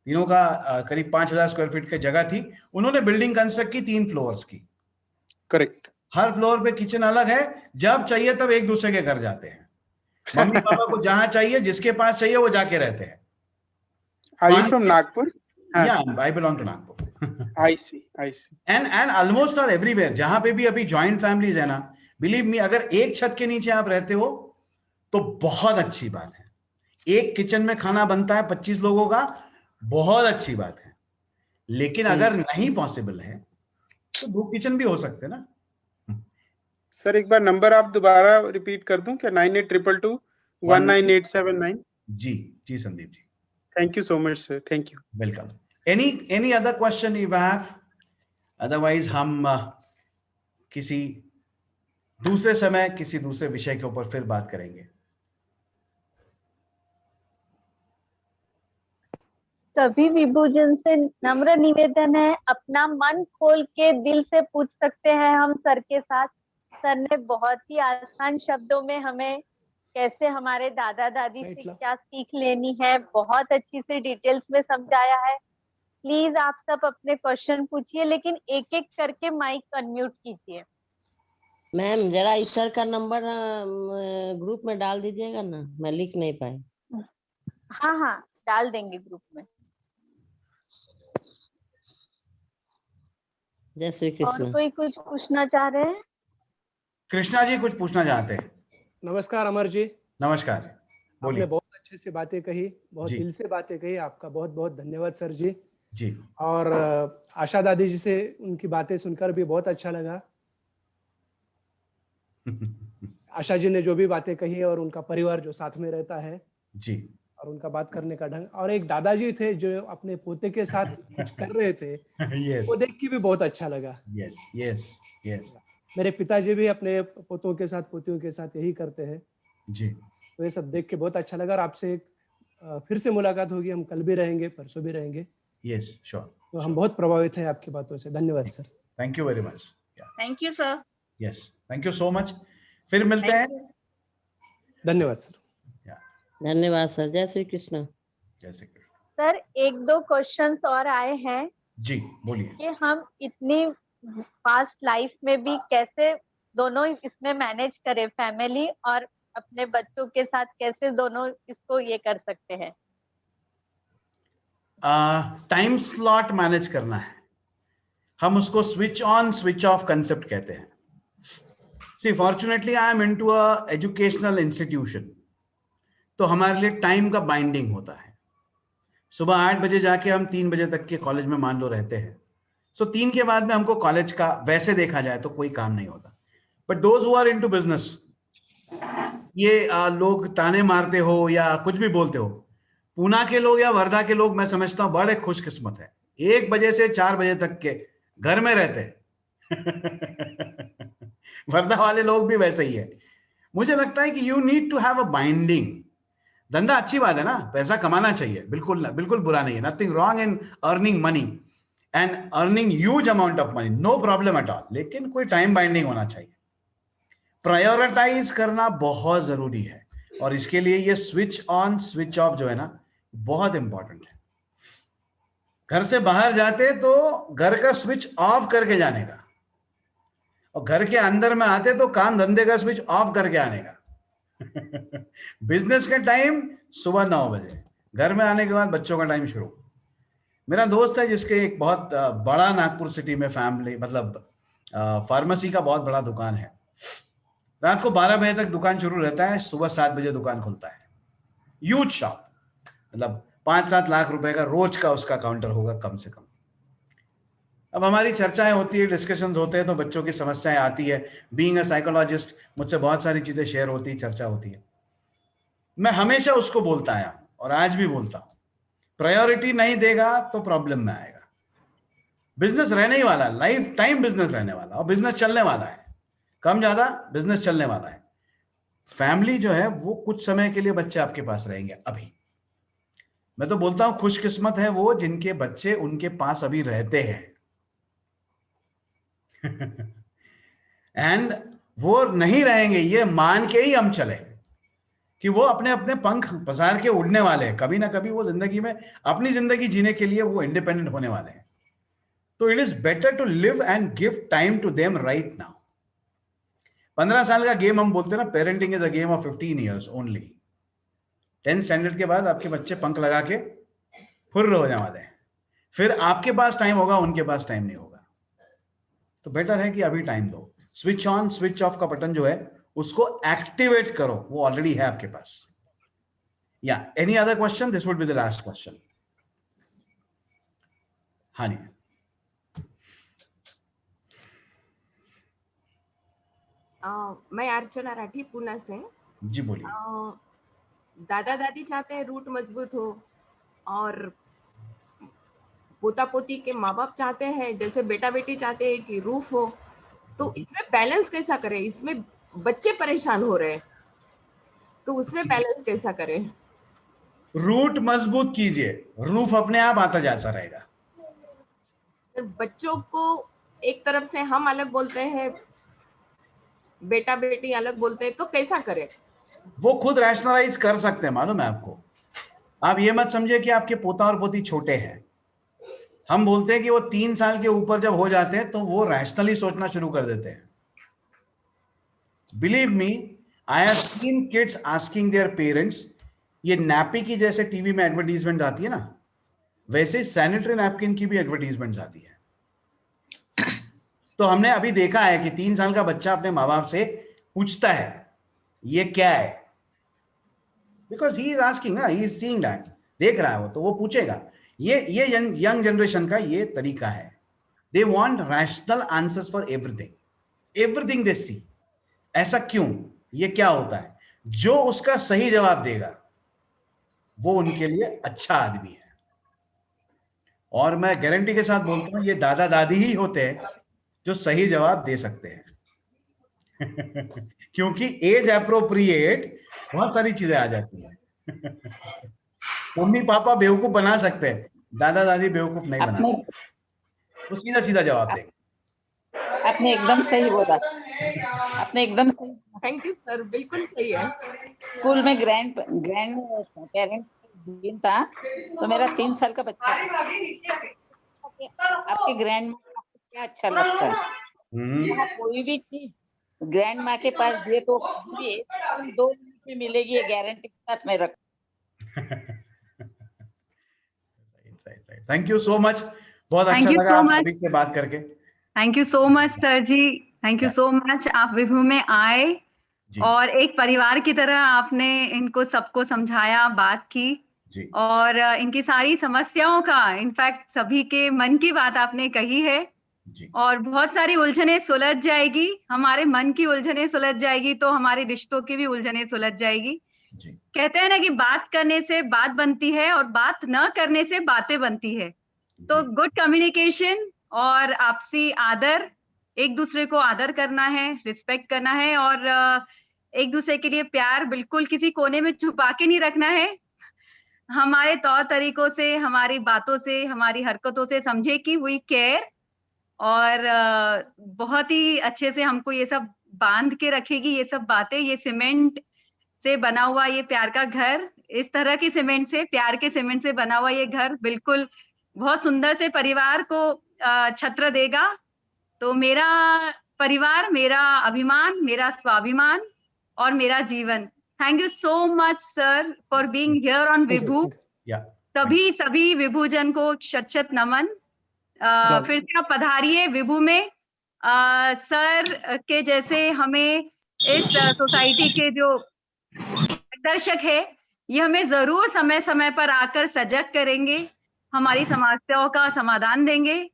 तीनों का करीब 5000 स्क्वायर फीट की जगह थी। उन्होंने बिल्डिंग कंस्ट्रक्ट की 3 फ्लोर्स की। करेक्ट। हर फ्लोर पे किचन अलग है, जब चाहिए तब एक दूसरे के घर जाते हैं। मम्मी पापा को जहां चाहिए, जिसके पास चाहिए वो जाके रहते हैं। Are you from Nagpur? Yeah, I belong to Nagpur. I see. And almost all everywhere, जहां पे भी अभी जॉइंट फैमिलीज है ना, बिलीव मी, अगर एक छत के नीचे आप रहते हो तो बहुत अच्छी बात है। एक किचन में खाना बनता है 25 लोगों का, बहुत अच्छी बात है। लेकिन अगर नहीं पॉसिबल है तो 2 किचन भी हो सकते ना। सर एक बार नंबर आप दोबारा रिपीट कर दूं क्या? 9822198879। जी Sandeep ji. Thank you so much sir. Thank you. Welcome. Any other question you have? Otherwise हम किसी दूसरे समय किसी दूसरे विषय के ऊपर फिर बात करेंगे। सभी विभूजन से नम्र निवेदन है, अपना मन खोल के दिल से पूछ सकते हैं हम सर के साथ। सर ने बहुत ही आसान शब्दों में हमें कैसे हमारे दादा दादी से क्या सीख लेनी है, बहुत अच्छी से डिटेल्स में समझाया है। प्लीज आप सब अपने क्वेश्चन पूछिए, लेकिन एक एक करके माइक अनम्यूट कीजिए। मैम जरा इस सर का नंबर ग्रुप में डाल दीजिएगा ना, मैं लिख नहीं पाई। हाँ डाल देंगे ग्रुप में। जय श्री कृष्ण। और कोई कुछ पूछना चाह रहे हैं? कृष्णा जी कुछ पूछना चाहते हैं। नमस्कार अमर जी। नमस्कार जी, बोलिए। आपने बहुत अच्छे से बातें कही, बहुत दिल से बातें कही, आपका बहुत बहुत धन्यवाद सर जी। जी। और आशा दादी जी से उनकी बातें सुनकर भी बहुत अच्छा लगा। आशा जी ने जो भी बातें कही और उनका परिवार जो साथ में रहता है जी, और उनका बात करने का ढंग, और एक दादाजी थे जो अपने पोते के साथ कुछ कर रहे थे yes. वो देख के भी बहुत अच्छा लगा। यस। मेरे पिताजी भी अपने पोतों के साथ पोतियों के साथ यही करते हैं जी। तो ये सब देख के बहुत अच्छा लगा। और आपसे फिर से मुलाकात होगी, हम कल भी रहेंगे, परसों भी रहेंगे। Yes, sure. तो हम बहुत प्रभावित हैं आपकी बातों से। धन्यवाद sir. Thank you very much. Thank you sir. Yes, thank you so much. फिर मिलते हैं। धन्यवाद सर। धन्यवाद सर। जय श्री कृष्ण। जय श्री कृष्ण। सर 1-2 क्वेश्चंस और आए हैं जी बोलिए। कि हम इतनी फास्ट लाइफ में भी कैसे दोनों इसमें मैनेज करें, फैमिली और अपने बच्चों के साथ कैसे दोनों इसको ये कर सकते हैं? टाइम स्लॉट मैनेज करना है, हम उसको switch on switch off concept कहते हैं। See fortunately I am into a educational institution, तो हमारे लिए टाइम का बाइंडिंग होता है। सुबह 8 बजे जाके हम 3 बजे तक के कॉलेज में मान लो रहते हैं, सो 3 के बाद में हमको कॉलेज का वैसे देखा जाए तो कोई काम नहीं होता। But those who are into business, ये लोग ताने मारते हो या कुछ भी बोलते हो, पूना के लोग या वर्धा के लोग मैं समझता हूं बड़े खुशकिस्मत है, 1 बजे से 4 बजे तक के घर में रहते हैं। वर्धा वाले लोग भी वैसे ही है। मुझे लगता है कि you need to have a binding. धंधा अच्छी बात है ना, पैसा कमाना चाहिए, बिल्कुल बिल्कुल बुरा नहीं है, nothing wrong in earning money and earning huge amount of money, no problem at all, लेकिन कोई टाइम बाइंडिंग होना चाहिए। प्रायोरिटाइज करना बहुत जरूरी है, और इसके लिए ये स्विच ऑन स्विच ऑफ जो है ना बहुत इंपॉर्टेंट है। घर से बाहर जाते तो घर का स्विच ऑफ करके जाने का, और घर के अंदर में आते तो काम धंधे का स्विच ऑफ करके आने का। बिजनेस का टाइम सुबह 9 बजे, घर में आने के बाद बच्चों का टाइम शुरू। मेरा दोस्त है जिसके एक बहुत बड़ा नागपुर सिटी में फैमिली मतलब फार्मेसी का बहुत बड़ा दुकान है। रात को 12 बजे तक दुकान शुरू रहता है, सुबह 7 बजे दुकान खुलता है। ह्यूज शॉप, मतलब 5-7 लाख रुपए का रोज का उसका काउंटर होगा कम से कम। अब हमारी चर्चाएं होती है, डिस्कशंस होते हैं, तो बच्चों की समस्याएं आती है। बीइंग अ साइकोलॉजिस्ट मुझसे बहुत सारी चीजें शेयर होती है, चर्चा होती है। मैं हमेशा उसको बोलता आया और आज भी बोलता हूं, प्रायोरिटी नहीं देगा तो प्रॉब्लम में आएगा। बिजनेस रहने ही वाला, लाइफ टाइम बिजनेस रहने वाला, और बिजनेस चलने वाला है, कम ज्यादा बिजनेस चलने वाला है। फैमिली जो है वो कुछ समय के लिए बच्चे आपके पास रहेंगे। अभी मैं तो बोलता हूं खुशकिस्मत है वो जिनके बच्चे उनके पास अभी रहते हैं। एंड वो नहीं रहेंगे ये मान के ही हम चले कि वो अपने अपने पंख पसार के उड़ने वाले हैं। कभी ना कभी वो जिंदगी में अपनी जिंदगी जीने के लिए वो इंडिपेंडेंट होने वाले हैं। तो it is better to live and give time to them right now. 15 साल का गेम हम बोलते हैं ना, parenting is a game of 15 years only. 10th standard के बाद आपके बच्चे पंख लगा के फुर्र हो जाने वाले हैं, फिर आपके पास टाइम होगा, उनके पास टाइम नहीं होगा। तो बेटर है कि अभी टाइम दो। स्विच ऑन स्विच ऑफ का बटन जो है उसको एक्टिवेट करो, वो ऑलरेडी है आपके पास। या any other question? This would be the last question. हाँ जी, मैं अर्चना राठी पूना से। जी बोलिए। दादा दादी चाहते हैं रूट मजबूत हो, और पोता पोती के माँ बाप चाहते हैं, जैसे बेटा बेटी चाहते हैं कि रूफ हो। तो इसमें बैलेंस कैसा करें? इसमें बच्चे परेशान हो रहे हैं, तो उसमें बैलेंस कैसा करें? रूट मजबूत कीजिए, रूफ अपने आप आता जाता रहेगा। तो बच्चों को एक तरफ से हम अलग बोलते हैं, बेटा बेटी अलग बोलते हैं, तो कैसा करें? वो खुद रैशनलाइज कर सकते हैं, मालूम है आपको। आप ये मत समझिए कि आपके पोता और पोती छोटे हैं। हम बोलते हैं कि वो 3 साल के ऊपर जब हो जाते हैं तो वो रैशनली सोचना शुरू कर देते हैं। Believe me, I have seen kids asking their parents, ये नैपी की जैसे टीवी में एडवर्टीजमेंट आती है ना, वैसे सैनिटरी नैपकिन की भी एडवर्टीजमेंट आती है। तो हमने अभी देखा है कि 3 साल का बच्चा अपने माँ बाप से पूछता है ये क्या है, बिकॉज ही इज आस्किंग ना, ही इज सीइंग दैट, देख रहा है वो, तो वो पूछेगा। ये यंग जनरेशन का ये तरीका है। They want rational answers for everything they see. ऐसा क्यों, ये क्या होता है? जो उसका सही जवाब देगा वो उनके लिए अच्छा आदमी है। और मैं गारंटी के साथ बोलता हूं ये दादा दादी ही होते हैं जो सही जवाब दे सकते हैं। क्योंकि एज अप्रोप्रिएट बहुत सारी चीजें आ जाती हैं। मम्मी पापा बेवकूफ बना सकते हैं, दादा दादी बेवकूफ नहीं बनाते, वो सीधा सीधा जवाब देंगे। आपने एकदम सही बोला, आपने एकदम सही बोला। थैंक यू सर, बिल्कुल सही है। स्कूल में ग्रैंड पेरेंट्स दिन था, तो मेरा 3 साल का बच्चा आपके ग्रैंड माँ को क्या अच्छा लगता है, वहाँ कोई भी चीज ग्रैंड माँ के पास दिए तो भी 1-2 मिनट में मिलेगी, ये गारंटी के साथ मैं रख। थैंक यू सो मच, बहुत अच्छा लगा आप सभी से बात करके। Thank you so much sir ji, thank you so much. आप विभू में आए और एक परिवार की तरह आपने इनको सबको समझाया, बात की और इनकी सारी समस्याओं का, इनफैक्ट सभी के मन की बात आपने कही है और बहुत सारी उलझने सुलझ जाएगी, हमारे मन की उलझने सुलझ जाएगी तो हमारे रिश्तों की भी उलझने सुलझ जाएगी। कहते हैं ना कि बात करने से बात बनती है और बात न करने से बातें बनती है। तो गुड कम्युनिकेशन और आपसी आदर, एक दूसरे को आदर करना है, रिस्पेक्ट करना है और एक दूसरे के लिए प्यार बिल्कुल किसी कोने में छुपा के नहीं रखना है। हमारे तौर तरीकों से, हमारी बातों से, हमारी हरकतों से समझे कि वी केयर और बहुत ही अच्छे से हमको ये सब बांध के रखेगी, ये सब बातें। ये सीमेंट से बना हुआ ये प्यार का घर, इस तरह की सीमेंट से, प्यार के सीमेंट से बना हुआ ये घर बिल्कुल बहुत सुंदर से परिवार को छत्र देगा। तो मेरा परिवार, मेरा अभिमान, मेरा स्वाभिमान और मेरा जीवन। Thank you so much sir for being here on Vibhu. सभी विभूजन को शत नमन। फिर से आप पधारिए विभू में। सर के जैसे हमें इस सोसाइटी के जो दर्शक है, ये हमें जरूर समय समय पर आकर सजग करेंगे, हमारी समस्याओं का समाधान देंगे।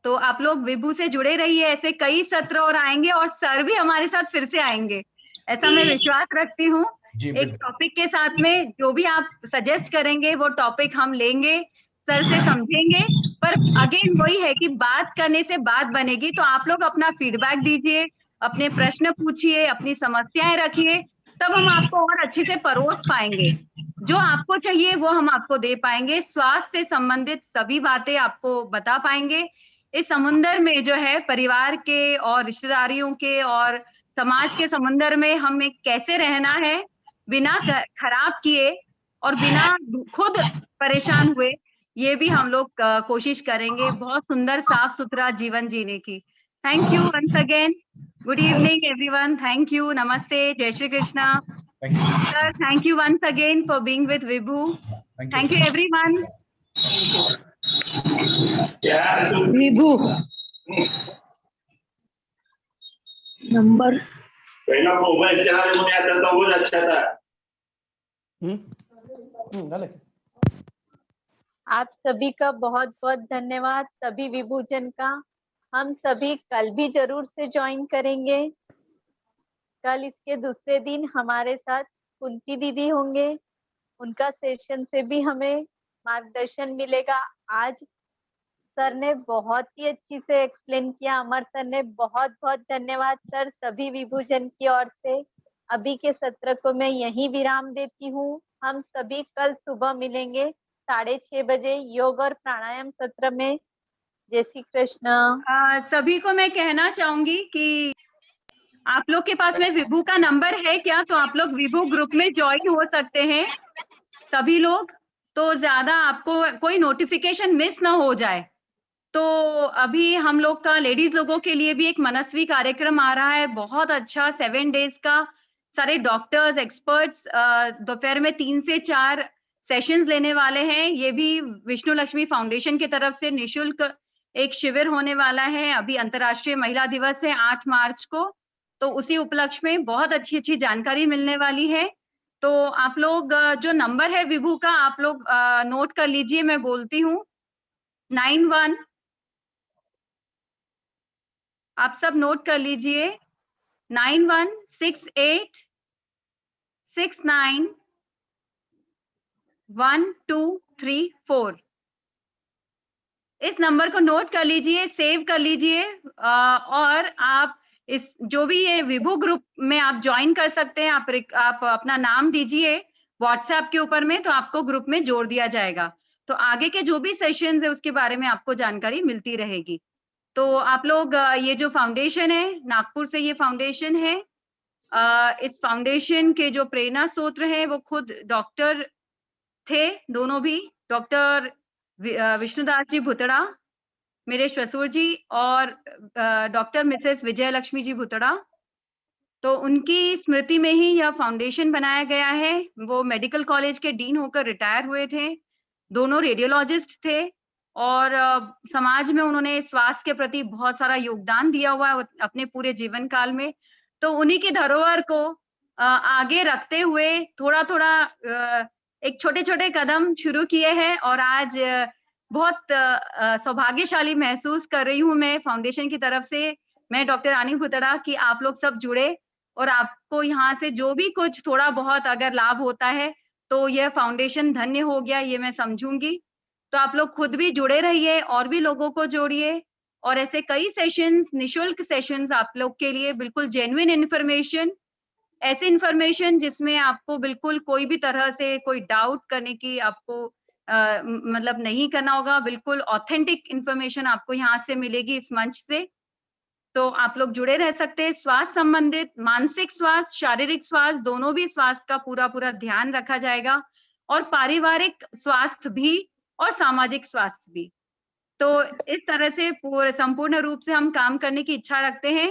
तो आप लोग विभू से जुड़े रहिए, ऐसे कई सत्र और आएंगे और सर भी हमारे साथ फिर से आएंगे, ऐसा मैं विश्वास रखती हूँ। एक टॉपिक के साथ में जो भी आप सजेस्ट करेंगे वो टॉपिक हम लेंगे, सर से समझेंगे। पर अगेन वही है कि बात करने से बात बनेगी, तो आप लोग अपना फीडबैक दीजिए, अपने प्रश्न पूछिए, अपनी समस्याएं रखिए, तब हम आपको और अच्छे से परोस पाएंगे। जो आपको चाहिए वो हम आपको दे पाएंगे, स्वास्थ्य से संबंधित सभी बातें आपको बता पाएंगे। इस समुंदर में जो है परिवार के और रिश्तेदारियों के और समाज के समुंदर में हमें कैसे रहना है बिना खराब किए और बिना खुद परेशान हुए, ये भी हम लोग कोशिश करेंगे बहुत सुंदर साफ सुथरा जीवन जीने की। Thank you once again. Good evening everyone. Thank you. नमस्ते। जय Shri Krishna. Sir, thank you once again for being with Vibhu. Thank you everyone. Vibhu number पहला मोबाइल चलाने में आता था, बहुत अच्छा था। आप सभी का बहुत बहुत धन्यवाद, सभी विभूजन का। हम सभी कल भी जरूर से ज्वाइन करेंगे। कल इसके दूसरे दिन हमारे साथ कुंती दीदी होंगे, उनका सेशन से भी हमें मार्गदर्शन मिलेगा। आज सर ने बहुत ही अच्छी से एक्सप्लेन किया, अमर सर ने। बहुत बहुत धन्यवाद सर, सभी विभूजन की ओर से। अभी के सत्र को मैं यहीं विराम देती हूँ। हम सभी कल सुबह मिलेंगे 6:30 बजे योग और प्राणायाम सत्र में। जय श्री कृष्ण। सभी को मैं कहना चाहूंगी कि आप लोग के पास में विभू का नंबर है क्या, तो आप लोग विभू ग्रुप में ज्वाइन हो सकते हैं सभी लोग, तो ज्यादा आपको कोई नोटिफिकेशन मिस ना हो जाए। तो अभी हम लोग का लेडीज लोगों के लिए भी एक मनस्वी कार्यक्रम आ रहा है, बहुत अच्छा 7 डेज का। सारे डॉक्टर्स, एक्सपर्ट्स दोपहर में 3 से 4 सेशंस लेने वाले हैं। ये भी विष्णु लक्ष्मी फाउंडेशन की तरफ से निशुल्क एक शिविर होने वाला है। अभी अंतर्राष्ट्रीय महिला दिवस है 8 मार्च को, तो उसी उपलक्ष्य में बहुत अच्छी अच्छी जानकारी मिलने वाली है। तो आप लोग जो नंबर है विभू का, आप लोग नोट कर लीजिए, मैं बोलती हूँ 91, आप सब नोट कर लीजिए 9168691234। इस नंबर को नोट कर लीजिए, सेव कर लीजिए और आप इस जो भी ये विभू ग्रुप में आप ज्वाइन कर सकते हैं। आप अपना नाम दीजिए व्हाट्सएप के ऊपर में, तो आपको ग्रुप में जोड़ दिया जाएगा। तो आगे के जो भी सेशंस है उसके बारे में आपको जानकारी मिलती रहेगी। तो आप लोग ये जो फाउंडेशन है, नागपुर से ये फाउंडेशन है, इस फाउंडेशन के जो प्रेरणा स्रोत हैं वो खुद डॉक्टर थे, दोनों भी, डॉक्टर विष्णुदास जी भुतड़ा, मेरे ससुर जी, और डॉक्टर मिसेस विजय लक्ष्मी जी भुतड़ा। तो उनकी स्मृति में ही यह फाउंडेशन बनाया गया है। वो मेडिकल कॉलेज के डीन होकर रिटायर हुए थे, दोनों रेडियोलॉजिस्ट थे, और समाज में उन्होंने स्वास्थ्य के प्रति बहुत सारा योगदान दिया हुआ है अपने पूरे जीवन काल में। तो उन्हीं की धरोहर को आगे रखते हुए थोड़ा थोड़ा एक छोटे छोटे कदम शुरू किए हैं, और आज बहुत सौभाग्यशाली महसूस कर रही हूँ मैं फाउंडेशन की तरफ से, मैं डॉक्टर रानी भुतड़ा, कि आप लोग सब जुड़े, और आपको यहाँ से जो भी कुछ थोड़ा बहुत अगर लाभ होता है तो यह फाउंडेशन धन्य हो गया, ये मैं समझूंगी। तो आप लोग खुद भी जुड़े रहिए और भी लोगों को जोड़िए, और ऐसे कई सेशंस, निशुल्क सेशंस आप लोग के लिए, बिल्कुल जेन्युइन इन्फॉर्मेशन, ऐसी इन्फॉर्मेशन जिसमें आपको बिल्कुल कोई भी तरह से कोई डाउट करने की आपको मतलब नहीं करना होगा, बिल्कुल ऑथेंटिक इन्फॉर्मेशन आपको यहाँ से मिलेगी इस मंच से। तो आप लोग जुड़े रह सकते हैं। स्वास्थ्य संबंधित, मानसिक स्वास्थ्य, शारीरिक स्वास्थ्य, दोनों भी स्वास्थ्य का पूरा पूरा ध्यान रखा जाएगा, और पारिवारिक स्वास्थ्य भी और सामाजिक स्वास्थ्य भी। तो इस तरह से पूरे संपूर्ण रूप से हम काम करने की इच्छा रखते हैं।